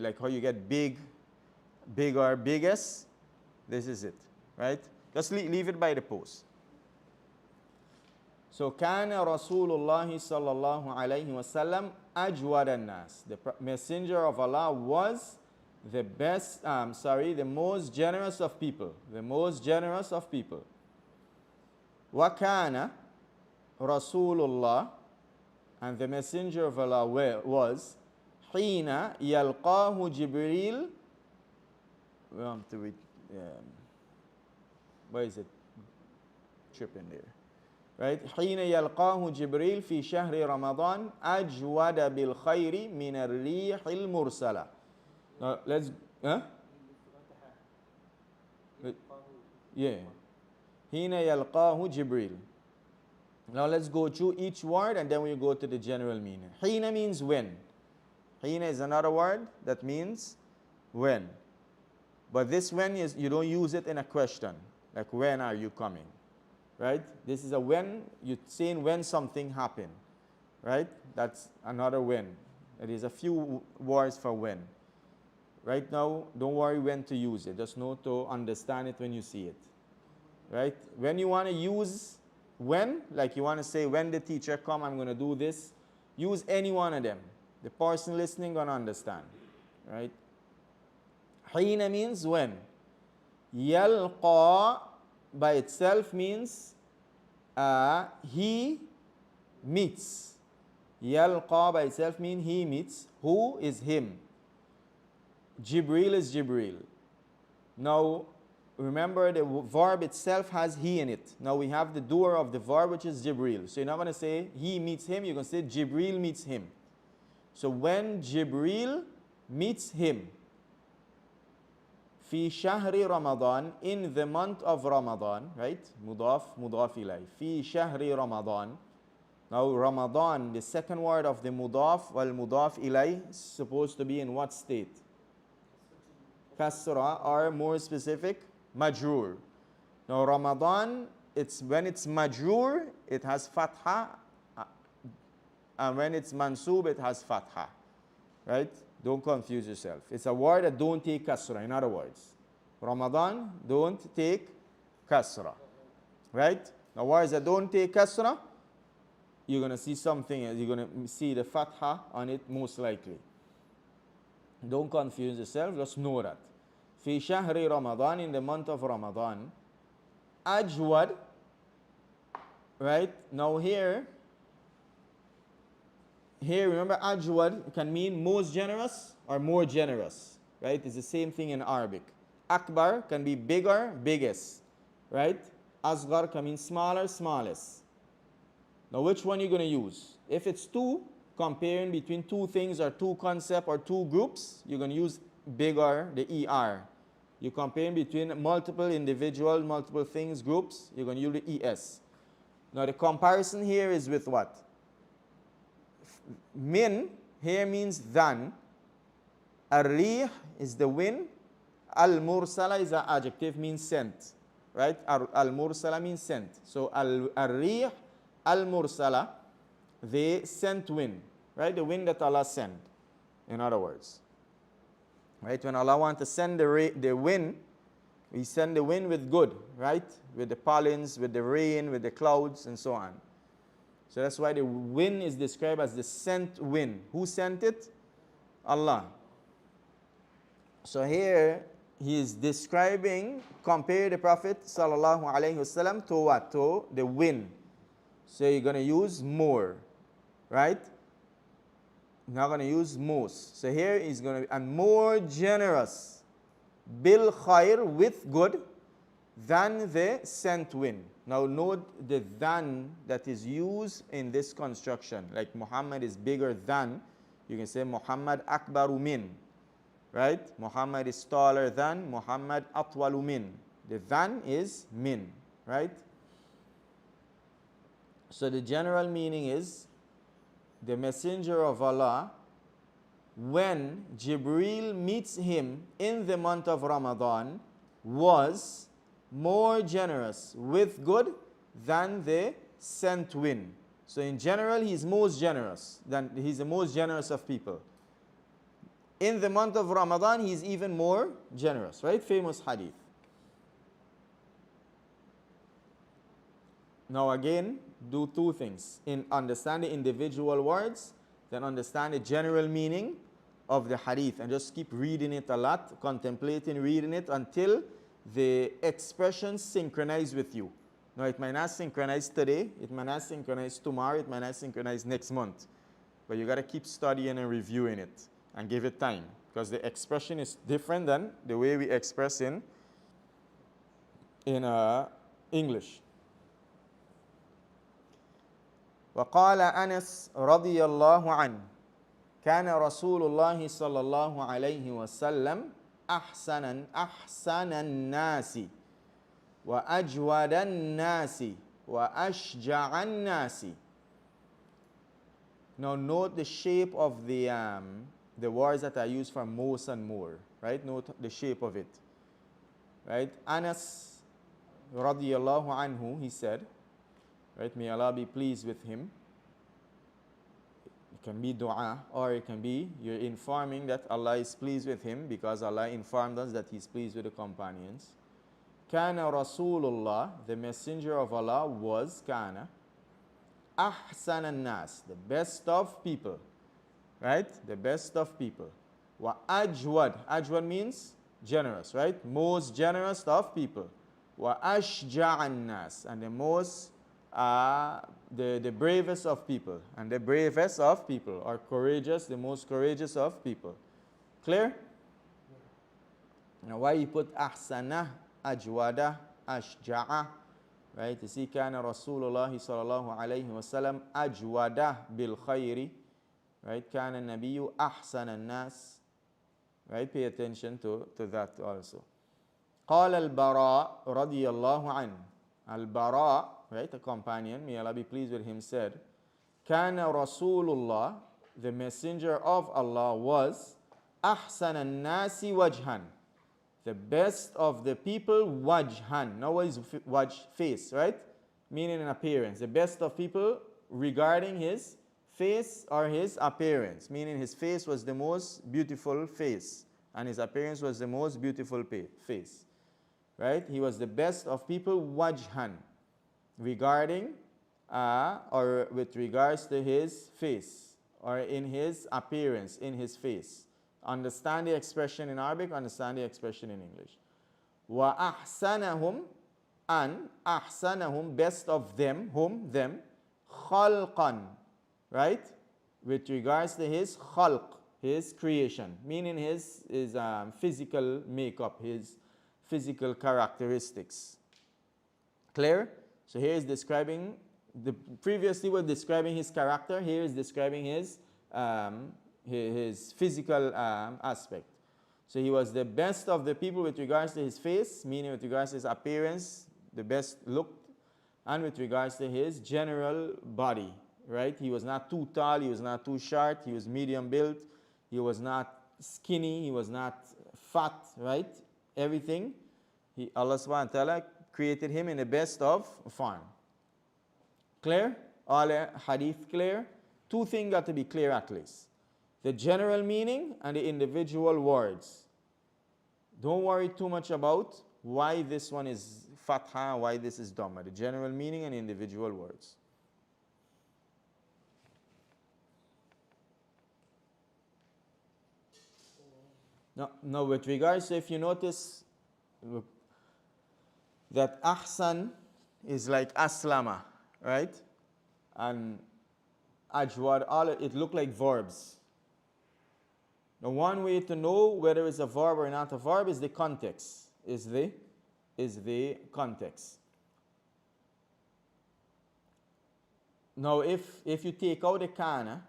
like how you get big, bigger, biggest. This is it. Right? Just leave it by the post. So, كان رسول الله صلى الله عليه وسلم أجود الناس. The messenger of Allah was the best, the most generous of people. The most generous of people. وكان رسول الله, and the messenger of Allah was حين يلقاه جبريل. Where is it? Tripping there. Right? حين يلقاه جبريل في شهر رمضان أجود بالخير من الريح المرسلة. Now let's, yeah. حين يلقاه جبريل. Now let's go through each word and then we go to the general meaning. حين means when. حين is another word that means when. But this when is, you don't use it in a question. Like when are you coming? Right? This is a when, you're saying when something happened. Right? That's another when. There is a few words for when. Right now, don't worry when to use it. Just know to understand it when you see it. Right? When you want to use when, like you want to say when the teacher come, I'm going to do this, use any one of them. The person listening going to understand. Right? حين means when. يلقى by itself means he meets. Yalqa by itself means he meets. Who is him? Jibril is Jibril. Now, remember the verb itself has he in it. Now we have the doer of the verb, which is Jibril. So you're not going to say he meets him. You're going to say Jibril meets him. So when Jibril meets him, في شهر رمضان, in the month of Ramadan, right? مضاف مضاف إليه. في شهر رمضان. Now Ramadan, the second word of the مضاف والمضاف إليه is supposed to be in what state? Kasra, or more specific, majrur. Now Ramadan, it's when it's majrur, it has fatha, and when it's mansub, it has fatha, right? Don't confuse yourself. It's a word that don't take kasra. In other words, Ramadan don't take kasra, right? Now words that don't take kasra, you're going to see something, you're going to see the fatha on it most likely. Don't confuse yourself, just know that. في شهر Ramadan, in the month of Ramadan, ajwad, right? Now here remember ajwad can mean most generous or more generous, right? It's the same thing in Arabic. Akbar can be bigger, biggest, right? Asghar can mean smaller, smallest. Now which one are you going to use? If it's two, comparing between two things or two concepts or two groups, you're going to use bigger, the ER. You're comparing between multiple individual, multiple things, groups, you're going to use the ES. Now the comparison here is with what? Min here means than. Ar-rih is the wind. Al-mursala is an adjective, means sent. Right? Al-mursala means sent. So ar-rih, al-mursala, they sent wind. Right? The wind that Allah sent, in other words. Right? When Allah wants to send the wind, we send the wind with good, right? With the pollens, with the rain, with the clouds, and so on. So that's why the wind is described as the sent wind. Who sent it? Allah. So here he is describing, compare the Prophet sallallahu alaihi wasallam to what? To the wind. So you're going to use more, right? Not going to use most. So here he's going to be and more generous, bil khair, with good, than the sent wind. Now note the than that is used in this construction. Like Muhammad is bigger than, you can say Muhammad akbaru min, right? Muhammad is taller than, Muhammad atwalu min. The than is min, right? So the general meaning is the messenger of Allah, when Jibreel meets him in the month of Ramadan, was more generous with good than the sent wind. So in general, he's most generous. He's the most generous of people. In the month of Ramadan, he's even more generous, right? Famous hadith. Now again, do two things. Understand the individual words, then understand the general meaning of the hadith. And just keep reading it a lot, contemplating reading it until the expressions synchronize with you. Now it might not synchronize today, it might not synchronize tomorrow, it might not synchronize next month. But you got to keep studying and reviewing it and give it time, because the expression is different than the way we express in English. وقال أنس رضي الله عنه كان رسول الله صلى الله عليه وسلم أحسن الناس وأجود الناس وأشجع الناس. Now note the shape of the words that are used for most and more, right? Note the shape of it, right? Anas radiyallahu anhu, he said, right? May Allah be pleased with him. It can be dua, or it can be you're informing that Allah is pleased with him because Allah informed us that he's pleased with the companions. Kana Rasulullah, the messenger of Allah was kana ahsan an-nas, the best of people, right? The best of people. Wa ajwad, ajwad means generous, right? Most generous of people. Wa ashja' an-nas, and the most the bravest of people, and the bravest of people, or courageous, the most courageous of people. Clear? Now why you put ahsana, ajwada, ashja'a, right? You see, kana Rasulullah sallallahu alayhi wa sallam ajwada bil khayri, right? Kana nabiyyu ahsana nas, right? Pay attention to that also. قال البراء رضي الله عنه, Al-Bara, right, a companion, may Allah be pleased with him, said, Kana Rasulullah, the messenger of Allah was ahsan an-nasi wajhan, the best of the people wajhan. Now what is wajh? Face, right? Meaning an appearance. The best of people regarding his face or his appearance, meaning his face was the most beautiful face and his appearance was the most beautiful face, right? He was the best of people wajhan, regarding or with regards to his face or in his appearance, in his face. Understand the expression in Arabic, understand the expression in English. Wa ahsanahum, and ahsanahum, best of them, whom? Them. Khalqan, right? With regards to his khalq, his creation, meaning his physical makeup, his physical characteristics. Clear? So here is describing, previously was describing his character, here is describing his physical aspect. So he was the best of the people with regards to his face, meaning with regards to his appearance, the best looked, and with regards to his general body, right? He was not too tall, he was not too short, he was medium built, he was not skinny, he was not fat, right? Everything, Allah subhanahu wa ta'ala created him in the best of form. Clear? All hadith clear? Two things got to be clear at least. The general meaning and the individual words. Don't worry too much about why this one is fatha, why this is dhamma. The general meaning and individual words. No, with regards to, if you notice that ahsan is like aslama, right? And ajwad, all it look like verbs. The one way to know whether it's a verb or not a verb is the context. Is the context. Now, if you take out the kana,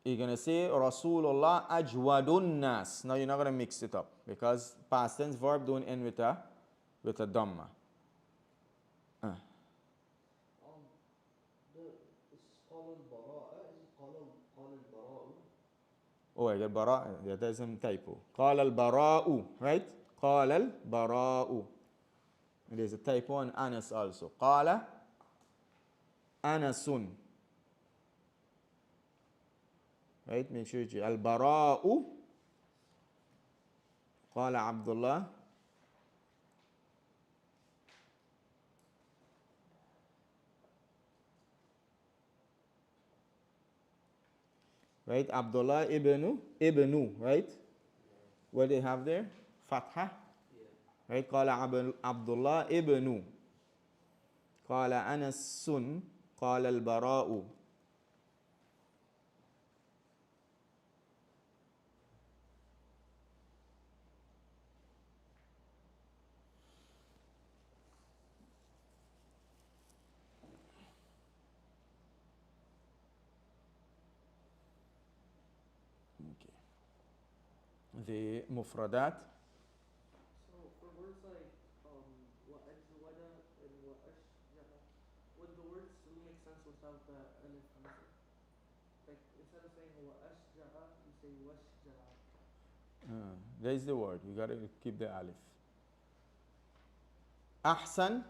you're gonna say Rasulullah ajwadun nas. Now you're not gonna mix it up because past tense verb don't end with a dhamma. Oh, I got bara. Yeah, there's some typo. قال البراء, right? قال البراء. There's a typo on Anas also. قال أنس. Right? Make sure you البراء. قال عبد الله. Right? Abdullah ibnu, right? What they have there? Fatha. Right? قال عبد الله ibnu. قال أنس. قال البراء. The mufradat. So for words like wa'ajwada and wa'ashjaha, would the words still make sense without the alif hamza? Like instead of saying wa'ashjaha, you say washjaha. There's the word. You gotta keep the alif. Ahsan,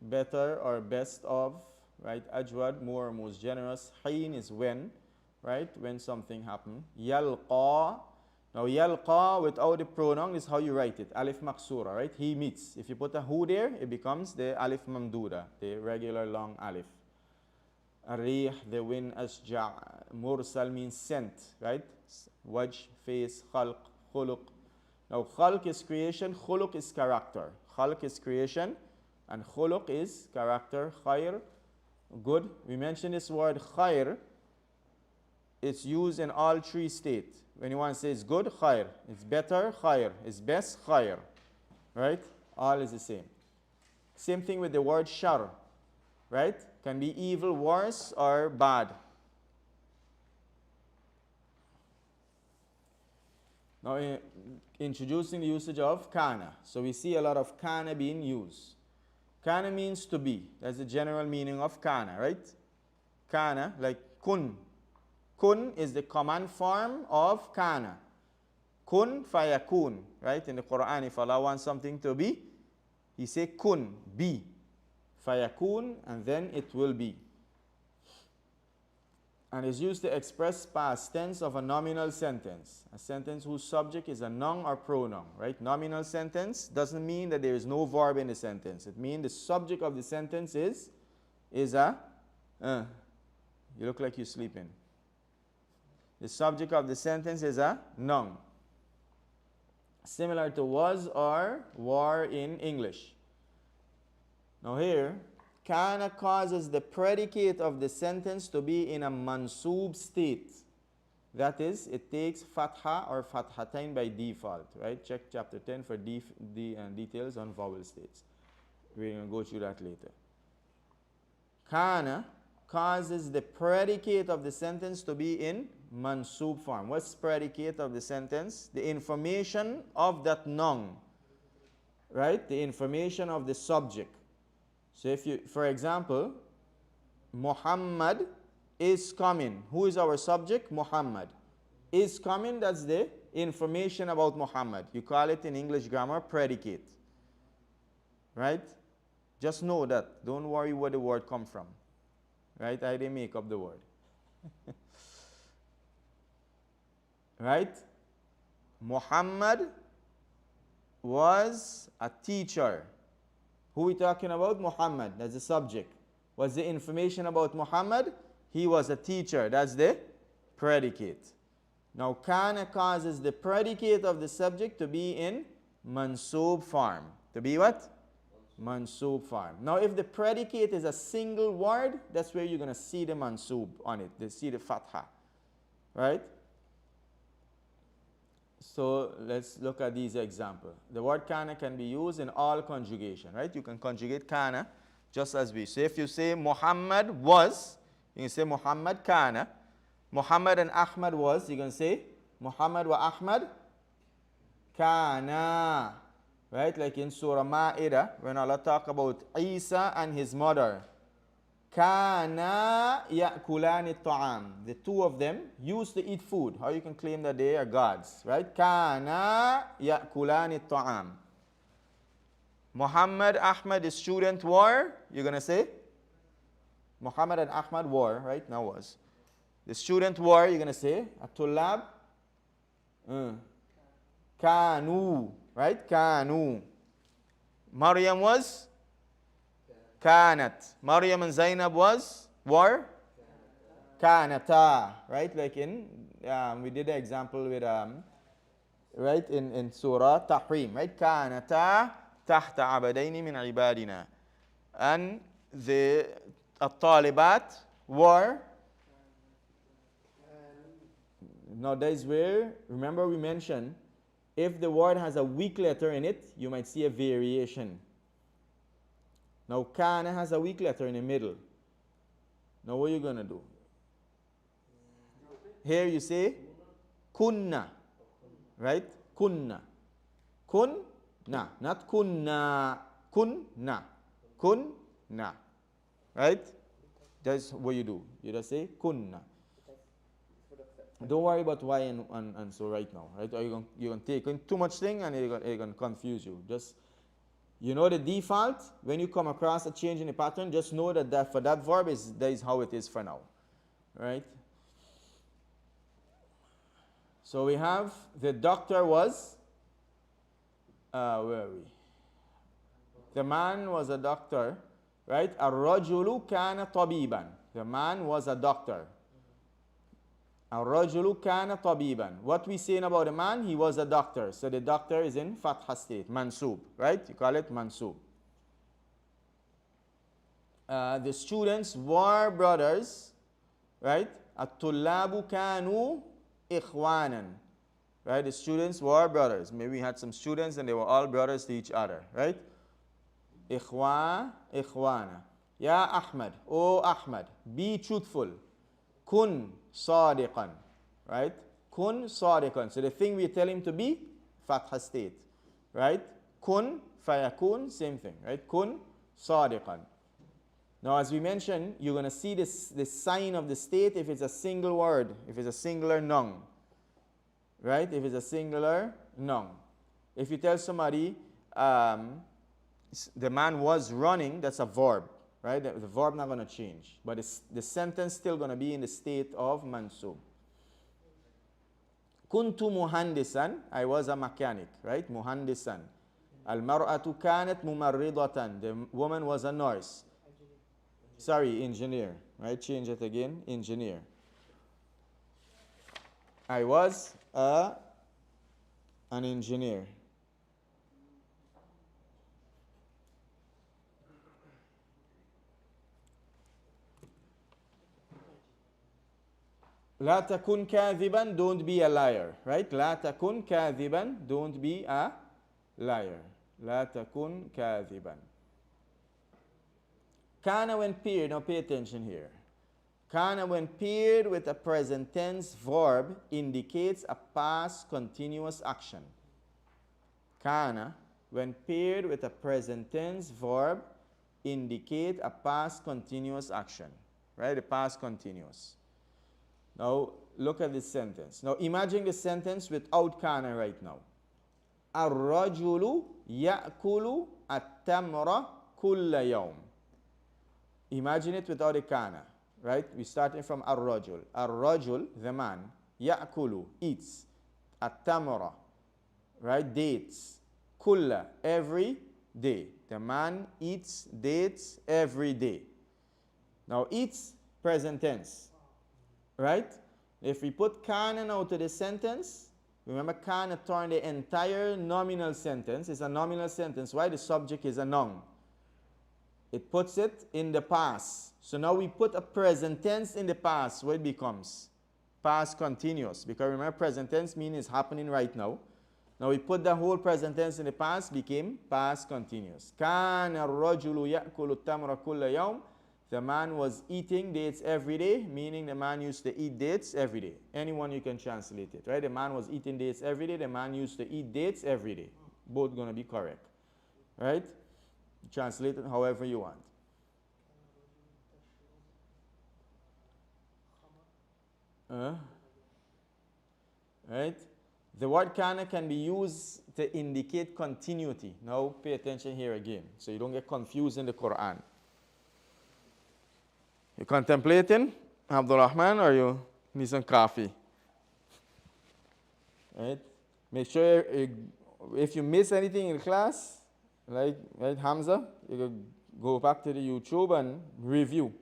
better or best of, right? Ajwad, more or most generous. Heen is when, right? When something happened. Yalqa. Now yalqa without the pronoun is how you write it. Alif maksura, right? He meets. If you put a hu there, it becomes the alif mamduda, the regular long alif. Arih, the wind, asja'. Mursal means sent, right? Wajh, face, khalq, khuluq. Now khalq is creation, khuluq is character. Khalq is creation and khuluq is character. Khair, good. We mentioned this word khair. It's used in all three states. When you want to say it's good, khair. It's better, khair. It's best, khair. Right? All is the same. Same thing with the word shar. Right? Can be evil, worse, or bad. Now, introducing the usage of kana. So we see a lot of kana being used. Kana means to be. That's the general meaning of kana, right? Kana, like kun. Kun is the command form of kana. Kun fayakun, right? In the Quran, if Allah wants something to be, He say kun, be. Fayakun, and then it will be. And is used to express past tense of a nominal sentence. A sentence whose subject is a noun or pronoun, right? Nominal sentence doesn't mean that there is no verb in the sentence. It means the subject of the sentence is a, you look like you're sleeping. The subject of the sentence is a noun. Similar to was or were in English. Now here, kana causes the predicate of the sentence to be in a mansoob state. That is, it takes fatha or fathatain by default, right? Check chapter 10 for details on vowel states. We're going to go through that later. Kana causes the predicate of the sentence to be in mansoob form. What's predicate of the sentence? The information of that noun, right? The information of the subject. So if you, for example, Muhammad is coming. Who is our subject? Muhammad. Is coming, that's the information about Muhammad. You call it in English grammar predicate. Right? Just know that. Don't worry where the word come from. Right? I didn't make up the word. Right? Muhammad was a teacher. Who are we talking about? Muhammad. That's the subject. What's the information about Muhammad? He was a teacher. That's the predicate. Now, kana causes the predicate of the subject to be in mansoob form. To be what? Mansoob form. Now, if the predicate is a single word, that's where you're going to see the mansoob on it. They see the fatha. Right? So, let's look at these examples. The word kana can be used in all conjugation. Right? You can conjugate kana just as we say. If you say Muhammad was, you can say Muhammad kana. Muhammad and Ahmad was, you can say Muhammad wa Ahmad kana. Right? Like in Surah Ma'idah, when Allah talk about Isa and his mother. Kana ya'kulani ta'am. The two of them used to eat food. How you can claim that they are gods? Right? Kana ya'kulani ta'am. Muhammad, Ahmad, the student were, you're going to say? Muhammad and Ahmad were, right? Now was. The student were, you're going to say? At-tullab? Kanu. Right? Kanu. Maryam was? Kanat. Maryam and Zainab were? Kanata. Right? Like in, we did the example with, right? In Surah Tahrim. Right? Kanata tahta abadaini min ibadina. And the at-talibat were? Now that is where, remember we mentioned, if the word has a weak letter in it, you might see a variation. Now, kana has a weak letter in the middle. Now, what are you going to do? Here you say kunna. Right? Kunna. Kunna. Not kunna. Kunna. Kunna. Right? That's what you do. You just say kunna. Don't worry about why and so right now. Right? Or you're going to take in too much thing and you're going to confuse you. Just, you know the default, when you come across a change in the pattern, just know that for that verb, that is how it is for now. Right? So we have the doctor was, where are we? The man was a doctor. Right? Ar-rajulu kana tabiban. The man was a doctor. Ar-rajulu kana tabiban. What we saying about the man? He was a doctor. So the doctor is in fatha state, mansoob, right? You call it mansoob. The students were brothers, right? At-tullabu kanu ikhwanan. Right? The students were brothers. Maybe we had some students and they were all brothers to each other, right? Ikhwana. Ya Ahmad, O Ahmad, be truthful. Kun sadiqan, right? Kun sadiqan. So the thing we tell him to be, fatha state, right? Kun fayakun, same thing, right? Kun sadiqan. Now, as we mentioned, you're going to see this sign of the state if it's a single word, if it's a singular noun, right? If it's a singular noun. If you tell somebody the man was running, that's a verb. Right? The verb not going to change. But the sentence still going to be in the state of mansoob. Kuntu muhandisan. I was a mechanic. Right? Muhandisan. Al-mar'atu kanat mumarridatan. The woman was a nurse. Sorry, engineer. Right? Change it again. Engineer. I was an engineer. لا تكن كاذبا, don't be a liar, right? لا تكن كاذبا, don't be a liar. لا تكن كاذبا. Kana when paired, now pay attention here. Kana when paired with a present tense verb indicates a past continuous action. Kana when paired with a present tense verb indicate a past continuous action, right? The past continuous. Now, look at this sentence. Now, imagine the sentence without kana right now. Ar-rajulu ya'kulu at-tamra kulla yawm. Imagine it without a kana, right? We're starting from ar-rajul. Ar-rajul, the man, ya'kulu, eats, at-tamra, right? Dates. Kulla, every day. The man eats dates every day. Now, eats, present tense. Right? If we put kana now to the sentence, remember kana turned the entire nominal sentence. It's a nominal sentence. Why? The subject is a noun. It puts it in the past. So now we put a present tense in the past. What it becomes? Past continuous. Because remember, present tense means it's happening right now. Now we put the whole present tense in the past, became past continuous. Kana ar-rajulu ya'kulu tamra kulla yawm. The man was eating dates every day, meaning the man used to eat dates every day. Anyone you can translate it, right? The man was eating dates every day. The man used to eat dates every day. Both going to be correct, right? Translate it however you want. Right? The word kana can be used to indicate continuity. Now pay attention here again, so you don't get confused in the Quran. You contemplating, Abdul Rahman, or you need some coffee? Right? Make sure if you miss anything in class, like right, Hamza, you can go back to the YouTube and review.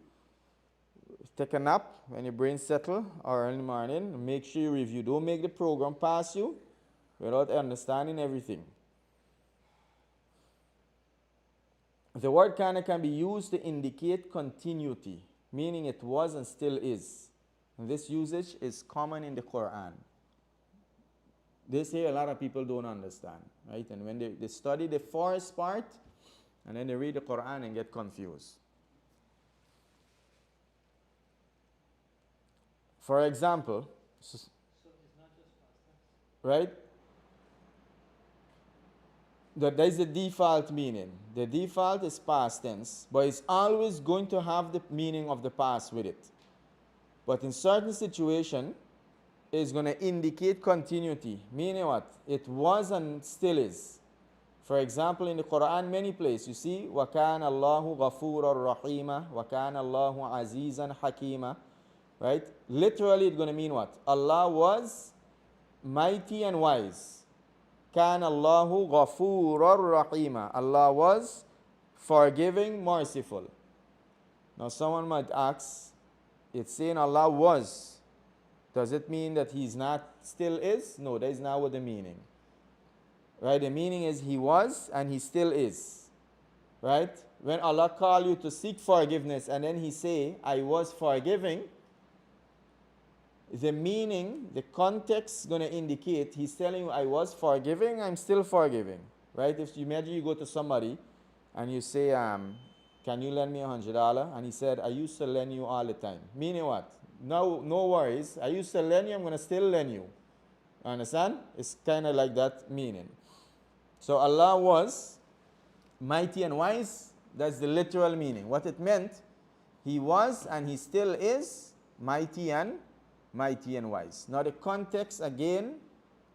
Take a nap when your brain settle or in the morning. Make sure you review. Don't make the program pass you without understanding everything. The word kana can be used to indicate continuity, meaning it was and still is. And this usage is common in the Quran. This here a lot of people don't understand, right? And when they study the first part, and then they read the Quran and get confused. For example, So it's not just past tense. right? That is the default meaning. The default is past tense, but it's always going to have the meaning of the past with it. But in certain situation, it's going to indicate continuity. Meaning what? It was and still is. For example, in the Quran, many places, you see, وَكَانَ اللَّهُ غَفُورًا رَحِيمًا وَكَانَ اللَّهُ عَزِيزًا حَكِيمًا. Right? Literally, it's going to mean what? Allah was mighty and wise. كَانَ اللَّهُ غَفُورًا رَحِيمًا. Allah was forgiving, merciful. Now, someone might ask, it's saying Allah was. Does it mean that He's not, still is? No, that is not what the meaning. Right? The meaning is He was and He still is. Right? When Allah call you to seek forgiveness and then He say, I was forgiving, the meaning, the context is going to indicate He's telling you, I was forgiving, I'm still forgiving. Right? If you imagine you go to somebody and you say, can you lend me $100? And he said, I used to lend you all the time. Meaning what? No worries. I used to lend you, I'm going to still lend you. Understand? It's kind of like that meaning. So Allah was mighty and wise. That's the literal meaning. What it meant, He was and He still is mighty and wise. Now the context again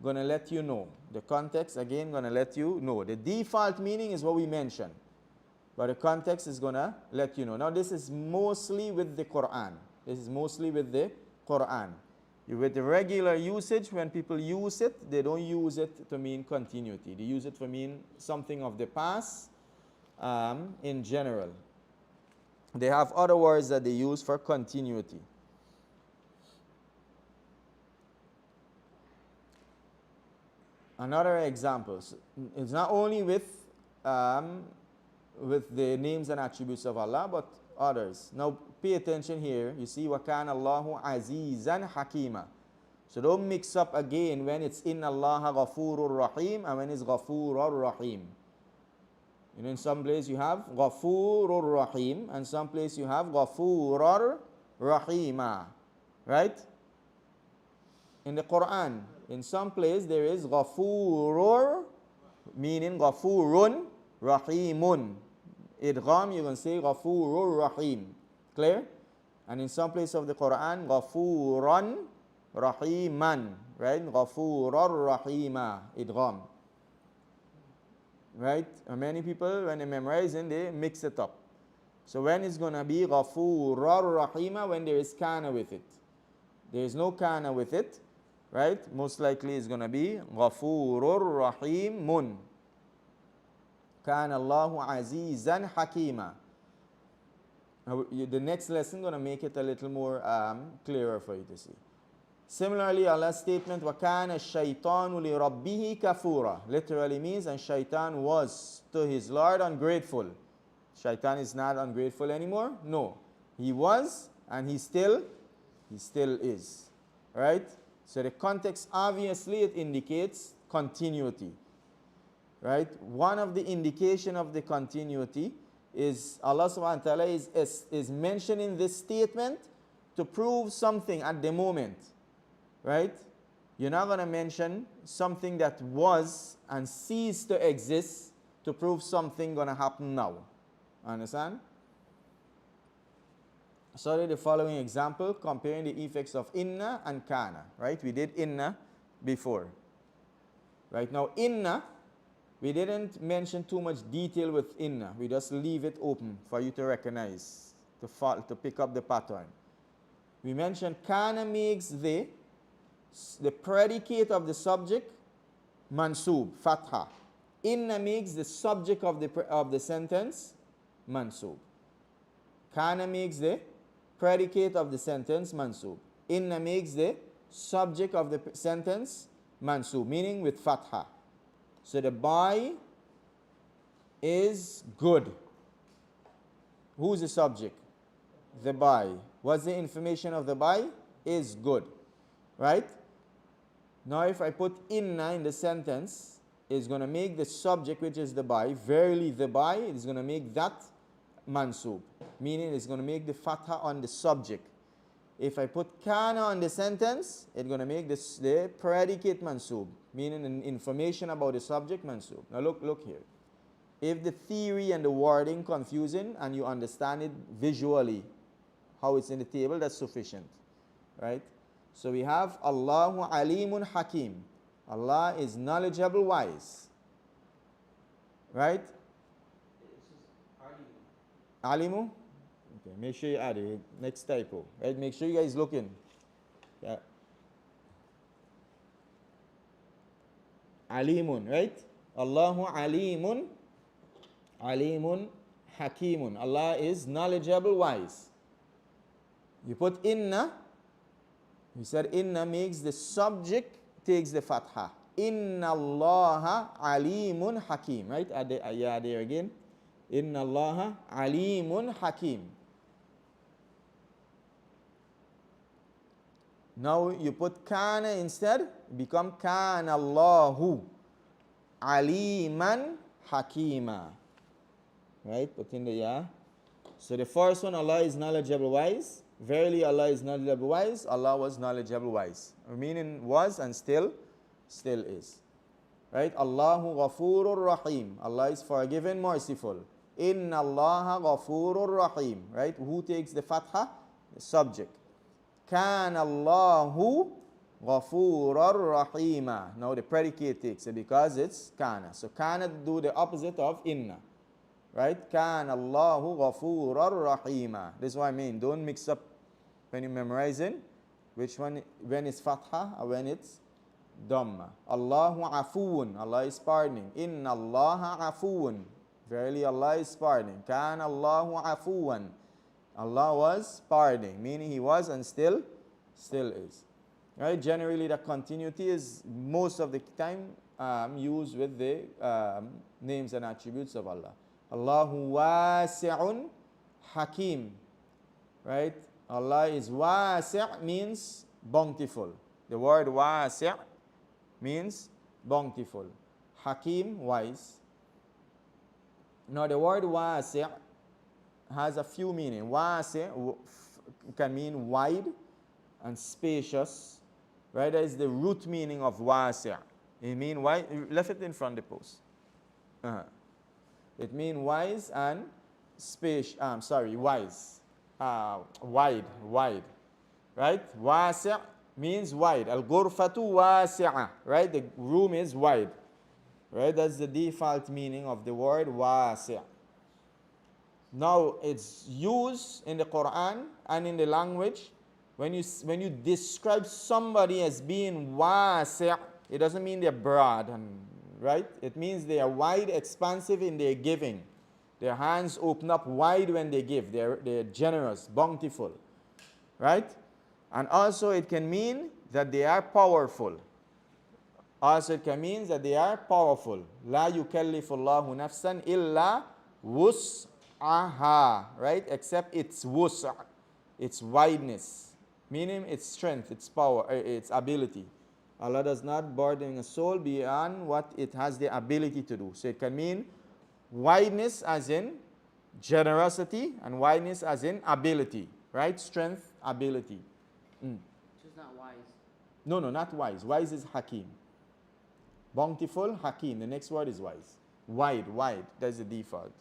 going to let you know. The context again going to let you know. The default meaning is what we mentioned. But the context is going to let you know. Now this is mostly with the Quran. This is mostly with the Quran. With the regular usage, when people use it, they don't use it to mean continuity. They use it to mean something of the past in general. They have other words that they use for continuity. Another example, it's not only with the names and attributes of Allah, but others. Now pay attention here. You see, وَكَانَ اللَّهُ عَزِيزًا حَكِيمًا. So don't mix up again when it's in Allah غَفُورٌ رَحِيمٌ and when it's غَفُورٌ رَحِيمٌ. You know, in some place you have غَفُورٌ رَحِيمٌ and some place you have غَفُورٌ رَحِيمًا. Right? In the Quran, in some place there is غَفُورٌ, meaning غَفُورٌ رَحِيمٌ. Idgham, you can say غَفُورٌ رَحِيمٌ. Clear? And in some place of the Quran, غَفُورًا رَحِيمًا. Right? غَفُورًا رَحِيمًا. Idgham. Right? And many people, when they memorize it, they mix it up. So when it's going to be غَفُورًا رَحِيمًا, when there is kana with it. There is no kana with it. Right? Most likely it's going to be غَفُورٌ رَحِيمٌ. كَانَ اللَّهُ عَزِيزًا حَكِيمًا. The next lesson is going to make it a little more clearer for you to see. Similarly, Allah's statement, وَكَانَ الشَّيْطَانُ لِرَبِّهِ كَفُورًا, literally means, and shaitan was to his Lord ungrateful. Shaitan is not ungrateful anymore? No. He was, and he still is. Right? So the context, obviously, it indicates continuity. Right? One of the indication of the continuity is Allah subhanahu wa ta'ala is mentioning this statement to prove something at the moment. Right? You're not going to mention something that was and ceased to exist to prove something going to happen now. Understand? So the following example, comparing the effects of inna and kana. Right? We did inna before. Right? Now inna, we didn't mention too much detail with inna. We just leave it open for you to recognize, to pick up the pattern. We mentioned kana makes the predicate of the subject mansub, fatha. Inna makes the subject of the sentence mansub. Kana makes the predicate of the sentence mansub. Inna makes the subject of the sentence mansub, meaning with fatha. So the boy is good. Who's the subject? The boy. What's the information of the boy? Is good. Right? Now if I put inna in the sentence, it's going to make the subject, which is the boy, verily the boy, it's going to make that mansub. Meaning it's going to make the fatha on the subject. If I put kana on the sentence, it's going to make the predicate mansub, meaning an information about the subject mansub. Now look here. If the theory and the wording confusing and you understand it visually, how it's in the table, that's sufficient. Right? So we have Allahu Alimun Hakim. Allah is knowledgeable, wise. Right? Alimu? Okay, make sure you add it. Next typo. Right? Make sure you guys look in. Yeah. Alimun, right? Allahu Alimun. Alimun Hakimun. Allah is knowledgeable, wise. You put inna. You said inna makes the subject takes the fatha. Inna Allaha Alimun Hakim. Right? There again. Inna Allaha Alimun Hakim. Now you put kana instead, become kana Allahu Aliman Hakima. Right? Put in the ya. So the first one, Allah is knowledgeable, wise. Verily Allah is knowledgeable, wise. Allah was knowledgeable, wise. Meaning was and still is. Right? Allahu Ghafurur Rahim. Allah is forgiving, merciful. Inna Allaha Ghafurur Rahim. Right? Who takes the fatha? The subject. Kana Allahu Ghafurur Rahima. Now the predicate takes it because it's kana. So kana do the opposite of inna. Right? Kana Allahu Ghafurur Rahima. This is what I mean. Don't mix up when you're memorizing which one, when it's fatha or when it's dhamma. Allahu Afuun. Allah is pardoning. Inna Allaha Afuun. Verily Allah is pardoning. Kana Allahu Afuwan. Allah was pardoning, meaning he was and still is. Right? Generally the continuity is most of the time used with the names and attributes of Allah. Allahu Wasi'un Hakim. Right? Allah is wasi' means bountiful. The word wasi' means bountiful. Hakim, wise. Now the word wasi' has a few meanings. Wasi' can mean wide and spacious. Right? That is the root meaning of wasi'. It means wide. Left it in front of the post. It means wise and spacious. Wise. Wide. Right? Wasi' means wide. Al-ghurfatu wasi'a. Right? The room is wide. Right? That's the default meaning of the word wasi'. Now it's used in the Quran and in the language. When you describe somebody as being wasi', it doesn't mean they're broad, right? It means they are wide, expansive in their giving. Their hands open up wide when they give. They're generous, bountiful. Right? And also it can mean that they are powerful. Also it can mean that they are powerful. لا يكلف الله نفسا إلا وسعها, right? Except its wus'a, its wideness, meaning its strength, its power, its ability. Allah does not burden a soul beyond what it has the ability to do. So it can mean wideness as in generosity and wideness as in ability, right? Strength, ability. Just not wise. No, not wise. Wise is hakim. Bountiful, hakim. The next word is wise. Wide. That's the default.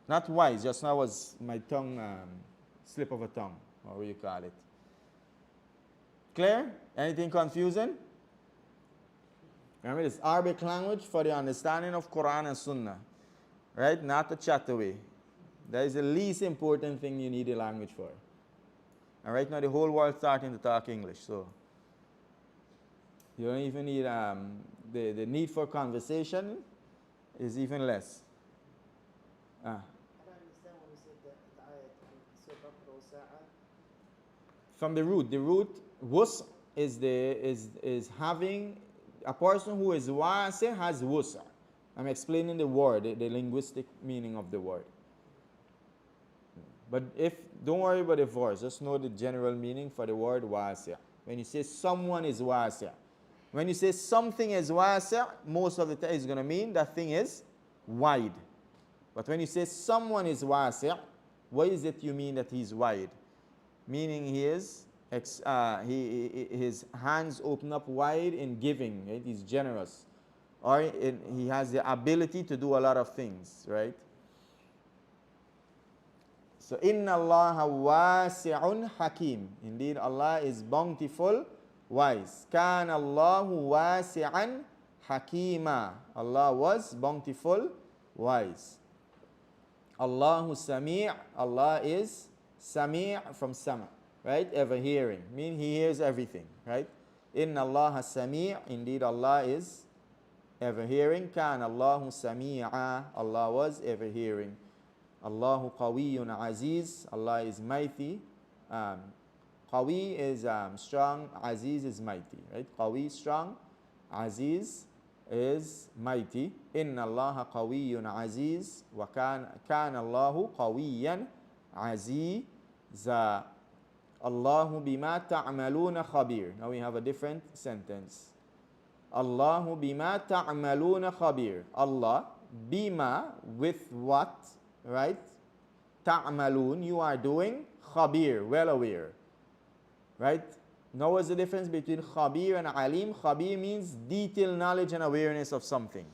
Not wise. Just now was my tongue, slip of a tongue, or what you call it. Clear? Anything confusing? Remember, it's Arabic language for the understanding of Quran and Sunnah. Right? Not to chat away. That is the least important thing you need a language for. And right now the whole world starting to talk English, so you don't even need the need for conversation is even less. I don't understand when you said that the ayat Surah Baqarah Sa'a. From the root wus is having a person who is wasi has wus. I'm explaining the word, the linguistic meaning of the word. But don't worry about the verse, just know the general meaning for the word wasi'. When you say someone is wasi', when you say something is wasi', most of the time it's going to mean that thing is wide. But when you say someone is wasi', what is it you mean that he's wide? Meaning he is, his hands open up wide in giving, right? He's generous. Or he has the ability to do a lot of things, right? So, inna Allah wasi'un hakim. Indeed, Allah is bountiful, wise. Kana Allahu wasi'an hakima. Allah was bountiful, wise. Allahu sami'. Allah is sami' from sama', right? Ever hearing. Meaning he hears everything, right? Inna Allah sami'. Indeed, Allah is ever hearing. Kana Allahu sami'a. Allah was ever hearing. Allahu qawiyyun aziz. Allah is mighty. Qawi is strong. Aziz is mighty. Right? Qawi strong. Aziz is mighty. Inna Allah qawiyyun aziz. Wa kana Allahu qawiyyan aziza. Allahu bima ta'maluna khabir. Now we have a different sentence. Allahu bima ta'maluna khabir. Allah bima with what, right? Ta'malun, you are doing, khabir, well aware. Right? Now what's the difference between khabir and alim? Khabir means detailed knowledge and awareness of something.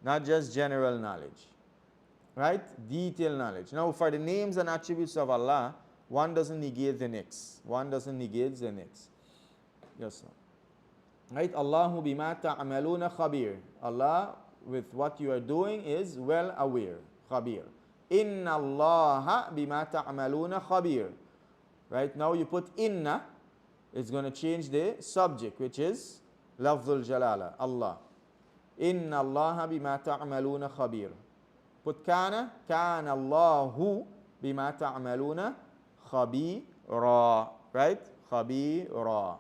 Not just general knowledge. Right? Detailed knowledge. Now for the names and attributes of Allah, one doesn't negate the next. One doesn't negate the next. Yes, sir. Right? Allahu bima ta'maluna khabir. Allah with what you are doing is well aware. Khabir. Inna Allaha bima ta'maluna khabir. Right? Now you put inna, it's going to change the subject, which is lafzul jalala, Allah. Inna Allaha bima ta'maluna khabir. Put kana Allahu bima ta'maluna khabira. Right? Khabira.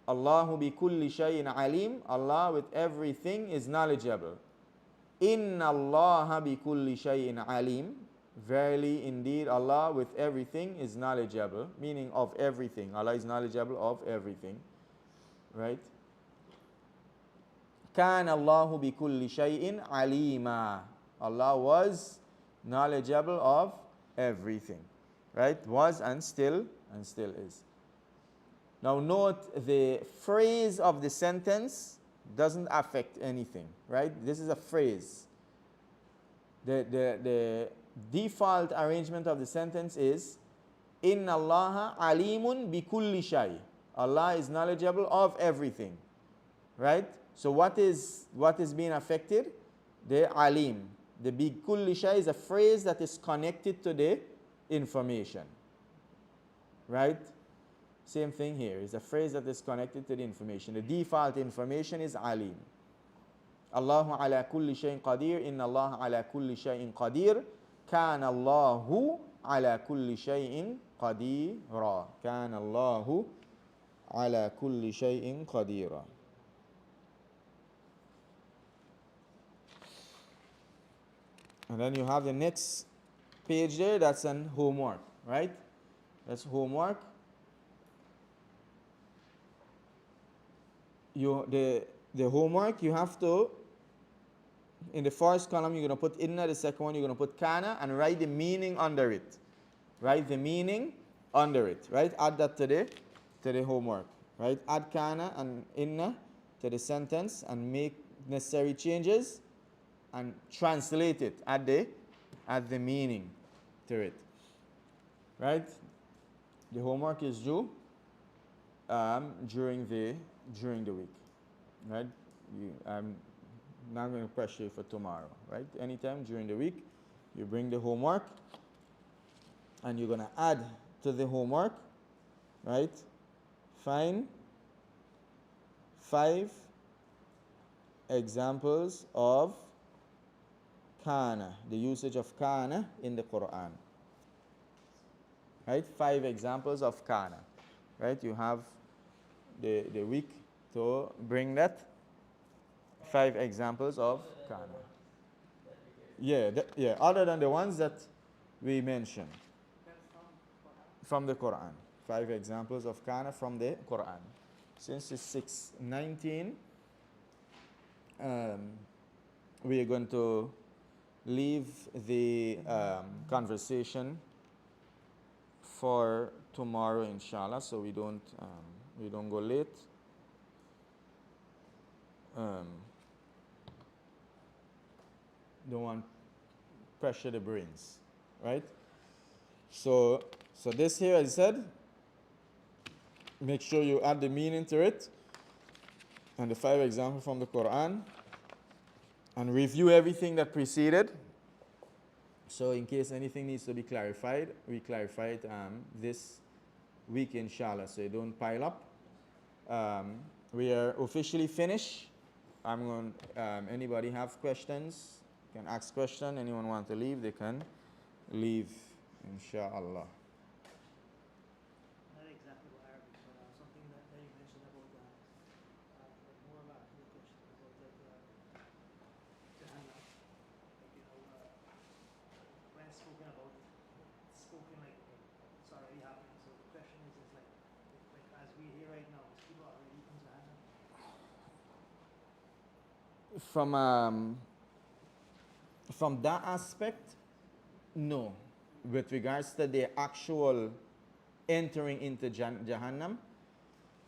Allahu bi kulli shay'in alim. Allah with everything is knowledgeable. Inna Allah bi kulli shay'in alim. Verily, indeed, Allah with everything is knowledgeable. Meaning of everything. Allah is knowledgeable of everything. Right? Kana Allahu bi kulli shay'in alima. Allah was knowledgeable of everything. Right? Was and still is. Now note the phrase of the sentence doesn't affect anything, right? This is a phrase. The default arrangement of the sentence is Inna Allaha alimun bi kulli shay. Allah is knowledgeable of everything. Right? So what is being affected? The alim. The bi kulli shay is a phrase that is connected to the information. Right? Same thing here. It's a phrase that is connected to the information. The default information is alim. Allahu ala kulli shay'in qadir. Inna Allah ala kulli shay'in qadir. Kana Allahu ala kulli shay'in قديرا كان الله على كل شيء قديرا. And then you have the next page there, that's an homework, right? That's homework. The homework you have to, in the first column you're going to put inna, the second one you're going to put kana, and write the meaning under it. Write the meaning under it, right? Add that to the homework, right? Add kana and inna to the sentence and make necessary changes and translate it, add the meaning to it, right? The homework is due during the week, right? I'm not going to pressure you for tomorrow, right? Anytime during the week, you bring the homework, and you're going to add to the homework, right? Find 5 examples of kana, the usage of kana in the Quran. Right? 5 examples of kana. Right? You have the week to bring that. 5 examples of kana. Yeah, other than the ones that we mentioned. From the Quran. 5 examples of kana from the Quran. Since it's 6:19, we are going to leave the conversation for tomorrow, inshallah, so we don't go late. Don't want pressure the brains, right? So this here, as I said, make sure you add the meaning to it and the 5 examples from the Quran, and review everything that preceded. So in case anything needs to be clarified, we clarify it this week, inshallah, so you don't pile up. We are officially finished. I'm going. Anybody have questions? Can ask question. Anyone want to leave? They can leave, inshallah. Not exactly what Arabic, but something that you mentioned about like more about the question about Jahannam. When spoken about, spoken like it's already happening. So the question is like as we hear right now, is people already in Jahannam? From that aspect, no. With regards to the actual entering into Jahannam,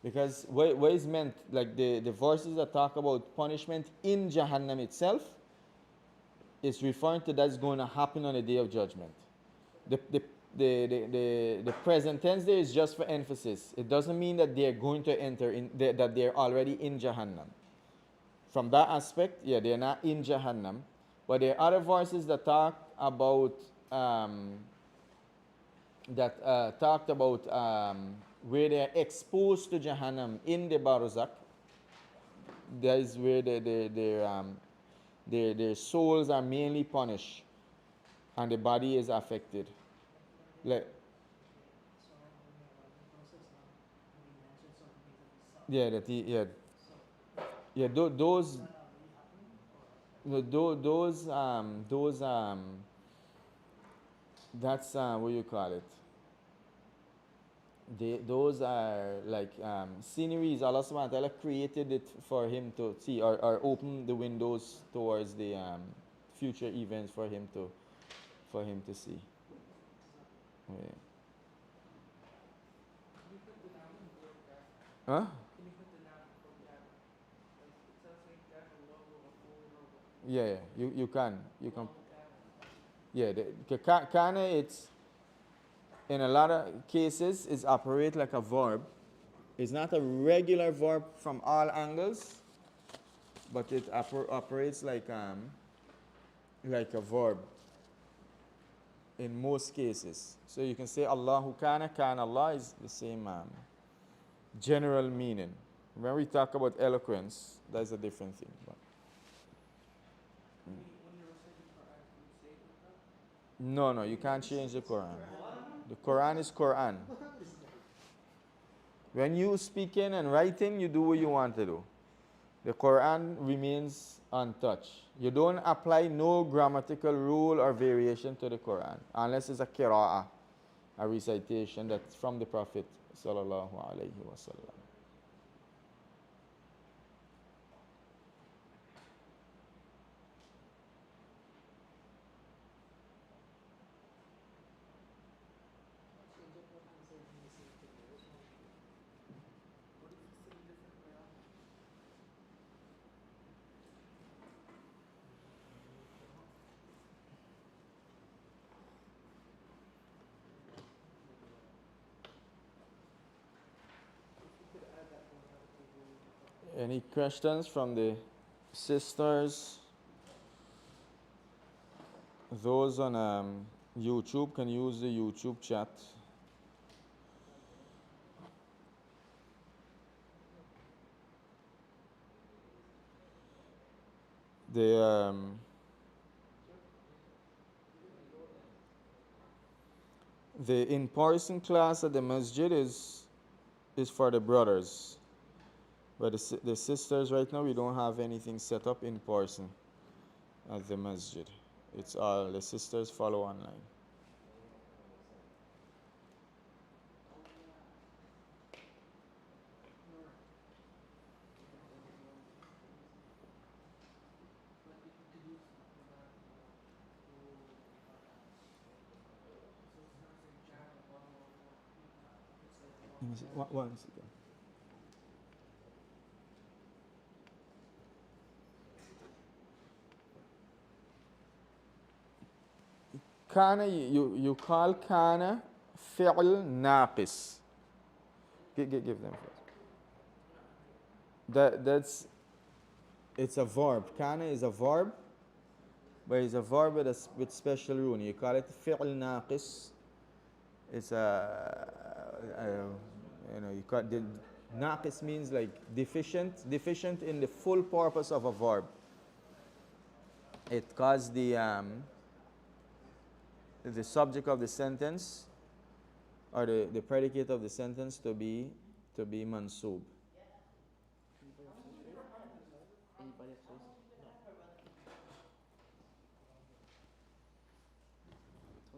because what is meant, like the verses that talk about punishment in Jahannam itself, is referring to that's going to happen on the day of judgment. The present tense there is just for emphasis. It doesn't mean that they're going to enter in, that they're already in Jahannam. From that aspect, yeah, they're not in Jahannam. But there are other verses that talk about where they're exposed to Jahannam in the Barzakh. That is where their souls are mainly punished and the body is affected. Like, yeah, those. No, that's what you call it. Those are like sceneries. Allah subhanahu wa ta'ala created it for him to see, or open the windows towards the future events for him to see. Yeah. Huh? Can you put the noun for Jahannam? Like instead of saying Jahannam or fully Yeah, you can. Jahannam. Yeah, the kana, it's in a lot of cases is operate like a verb. It's not a regular verb from all angles, but it operates like a verb in most cases. So you can say Allahu kana, kana Allah is the same general meaning. When we talk about eloquence, that's a different thing. But When you're reciting Quran, can you say it like that? no, you can't change the Quran. The Quran is Quran. When you speaking and writing, you do what you want to do. The Quran remains untouched. You don't apply no grammatical rule or variation to the Quran unless it's a qira'ah, a recitation that's from the Prophet sallallahu alaihi wasallam. Any questions from the sisters? Those on YouTube can use the YouTube chat. The in-person class at the masjid is for the brothers. But the sisters right now, we don't have anything set up in person at the masjid. It's all the sisters follow online. One second. Kana, you call kana fi'l naqis. Give them first. It's a verb. Kana is a verb, but it's a verb with special rule. You call it fi'l naqis. It's you call the naqis means like deficient in the full purpose of a verb. It calls the subject of the sentence or the predicate of the sentence to be mansub. Anybody have space?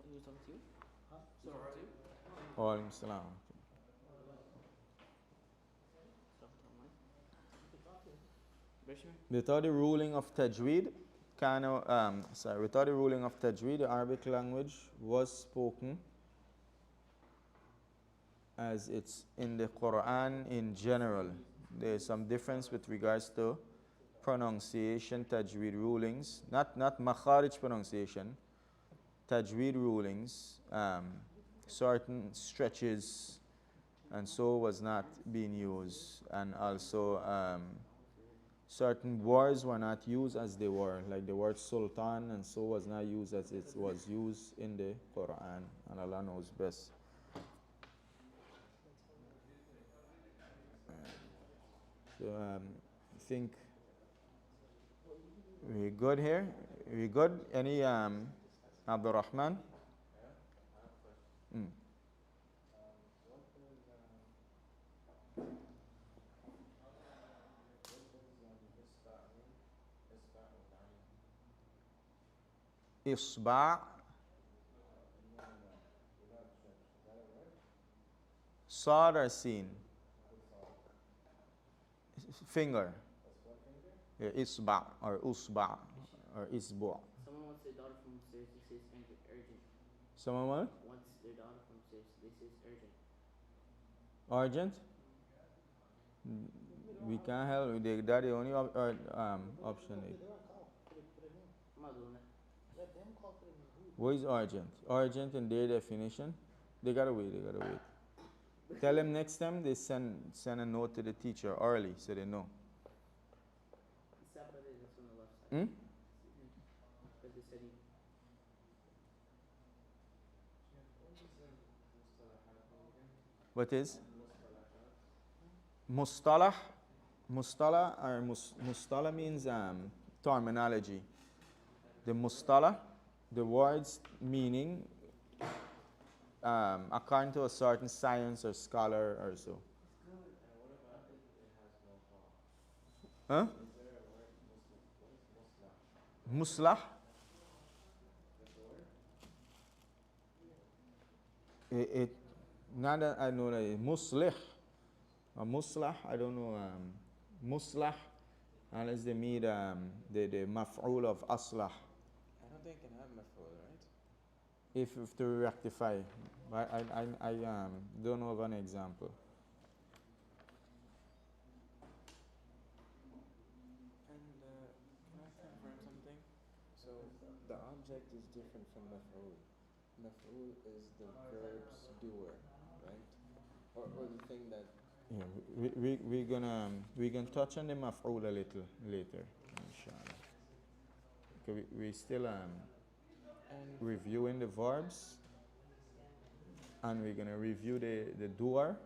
He was talking to you? Huh? He was talking to you? Wa alaikum salam. Without the ruling of tajweed, without the ruling of tajweed, the Arabic language was spoken as it's in the Quran in general. There's some difference with regards to pronunciation, tajweed rulings, not makharij pronunciation, tajweed rulings, certain stretches and so was not being used, and also certain words were not used as they were, like the word sultan and so was not used as it was used in the Quran, and Allah knows best. So I think we're good here. We good? Any Abdul Rahman? Isba' Sad or Sin? Finger. Yeah, Isba' or Usba' or Isbu'. Someone wants their daughter from upstairs, they say it's urgent. Someone what? Wants their daughter from upstairs, they say it's Urgent? urgent. We can't help. That's the only option. I'm not doing that. What is urgent? Urgent in their definition? They gotta wait. Tell them next time they send a note to the teacher early so they know. Saturday, that's on the left side. Because they said What is? Mustalah. Mustalah means terminology. The mustalah, the words meaning according to a certain science or scholar or so. Huh? Muslah? It now that I know that it's muslih or muslah, I don't know. Muslah, unless they mean the maf'ul of aslah. I don't think it can have maf'ul, right? If to rectify, but I don't know of an example. And can I confirm something? So the object is different from maf'ul. Maf'ul is the verb's doer, right? Or the thing that. Yeah, we're gonna touch on the maf'ul a little later, inshallah. Okay, we still And reviewing the verbs, and we're gonna review the doer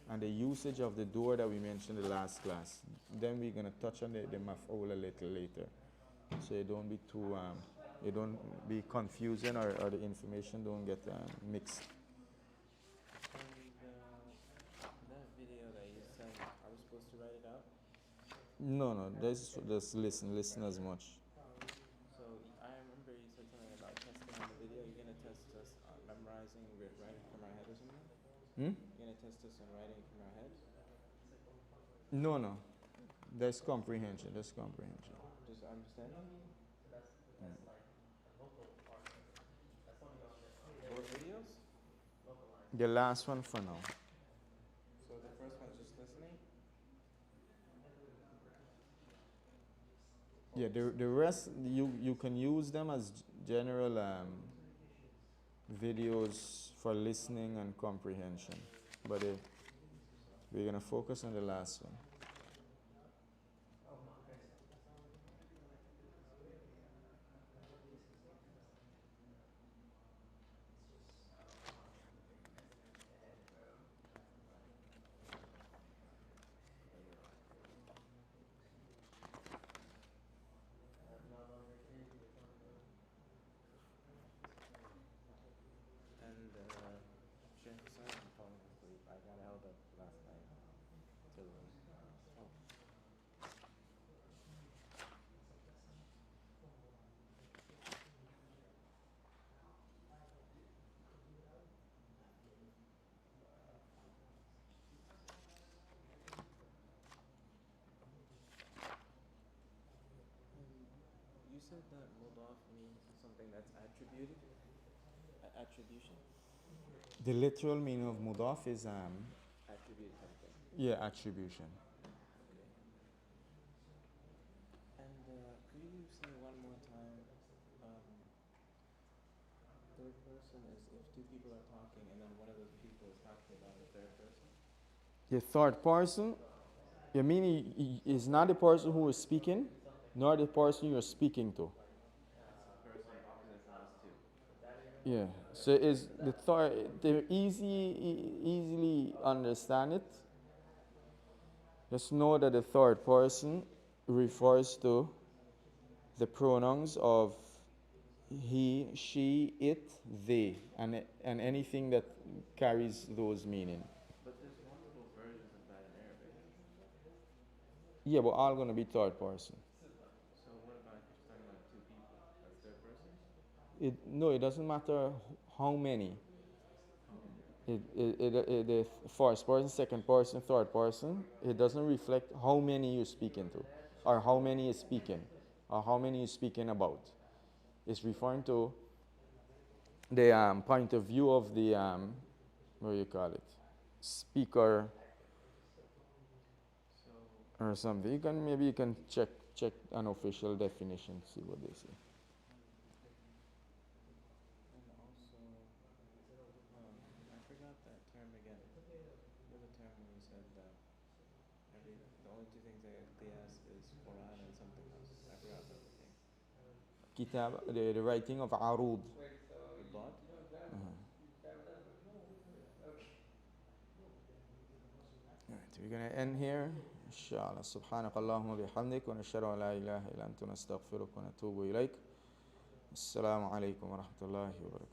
and the usage of the doer that we mentioned in the last class. Then we're gonna touch on the maf'ul a little later, so you don't be too you don't be confusing or the information don't get mixed. and that video that you sent, are we supposed to write it out? No, just listen as much. So I remember you said something about testing on the video. You're gonna test us on memorizing writing from our head or something? Hmm? You're gonna test us on writing from our head? No. There's comprehension. There's comprehension. Just understanding? Both videos? The last one for now. So the first one's just listening? Yeah, the rest you can use them as general videos for listening and comprehension, but we're gonna focus on the last one. And Sheikh Hassan, I'm falling asleep. I got held up last night till oh. You said that mudaf means something that's attributed? Attribution? The literal meaning of mudaf is Attribute something. yeah, attribution. Okay. And could you say one more time? Third person is if two people are talking and then one of those people is talking about the third person? The third person, you mean is not the person who is speaking, nor the person you're speaking to. It's the person opposite from us too. Yeah. So is the third? They easily understand it. Just know that the third person refers to the pronouns of he, she, it, they, and anything that carries those meaning. But there's multiple versions of that in Arabic. Yeah, but all gonna be third person. So what about if you're talking about two people? That's third person? No, it doesn't matter how many. The first person, second person, third person. It doesn't reflect how many you're speaking to, or how many is speaking, or how many you're speaking about. It's referring to the point of view of the what do you call it, speaker So or something. You can check an official definition, see what they say. and also I forgot that term again. What was the term when you said that the only two things they ask is Quran and something else. I forgot the other thing. Kitab, the writing of Arud. The blood? Alright, we're gonna end here. Inshallah. Subhanak Allahumma bihamdik wa nashhadu an la ilaha illa anta nastaghfiruka wa natubu ilayk. Assalamu alaikum wa rahmatullahi wa barakatuh.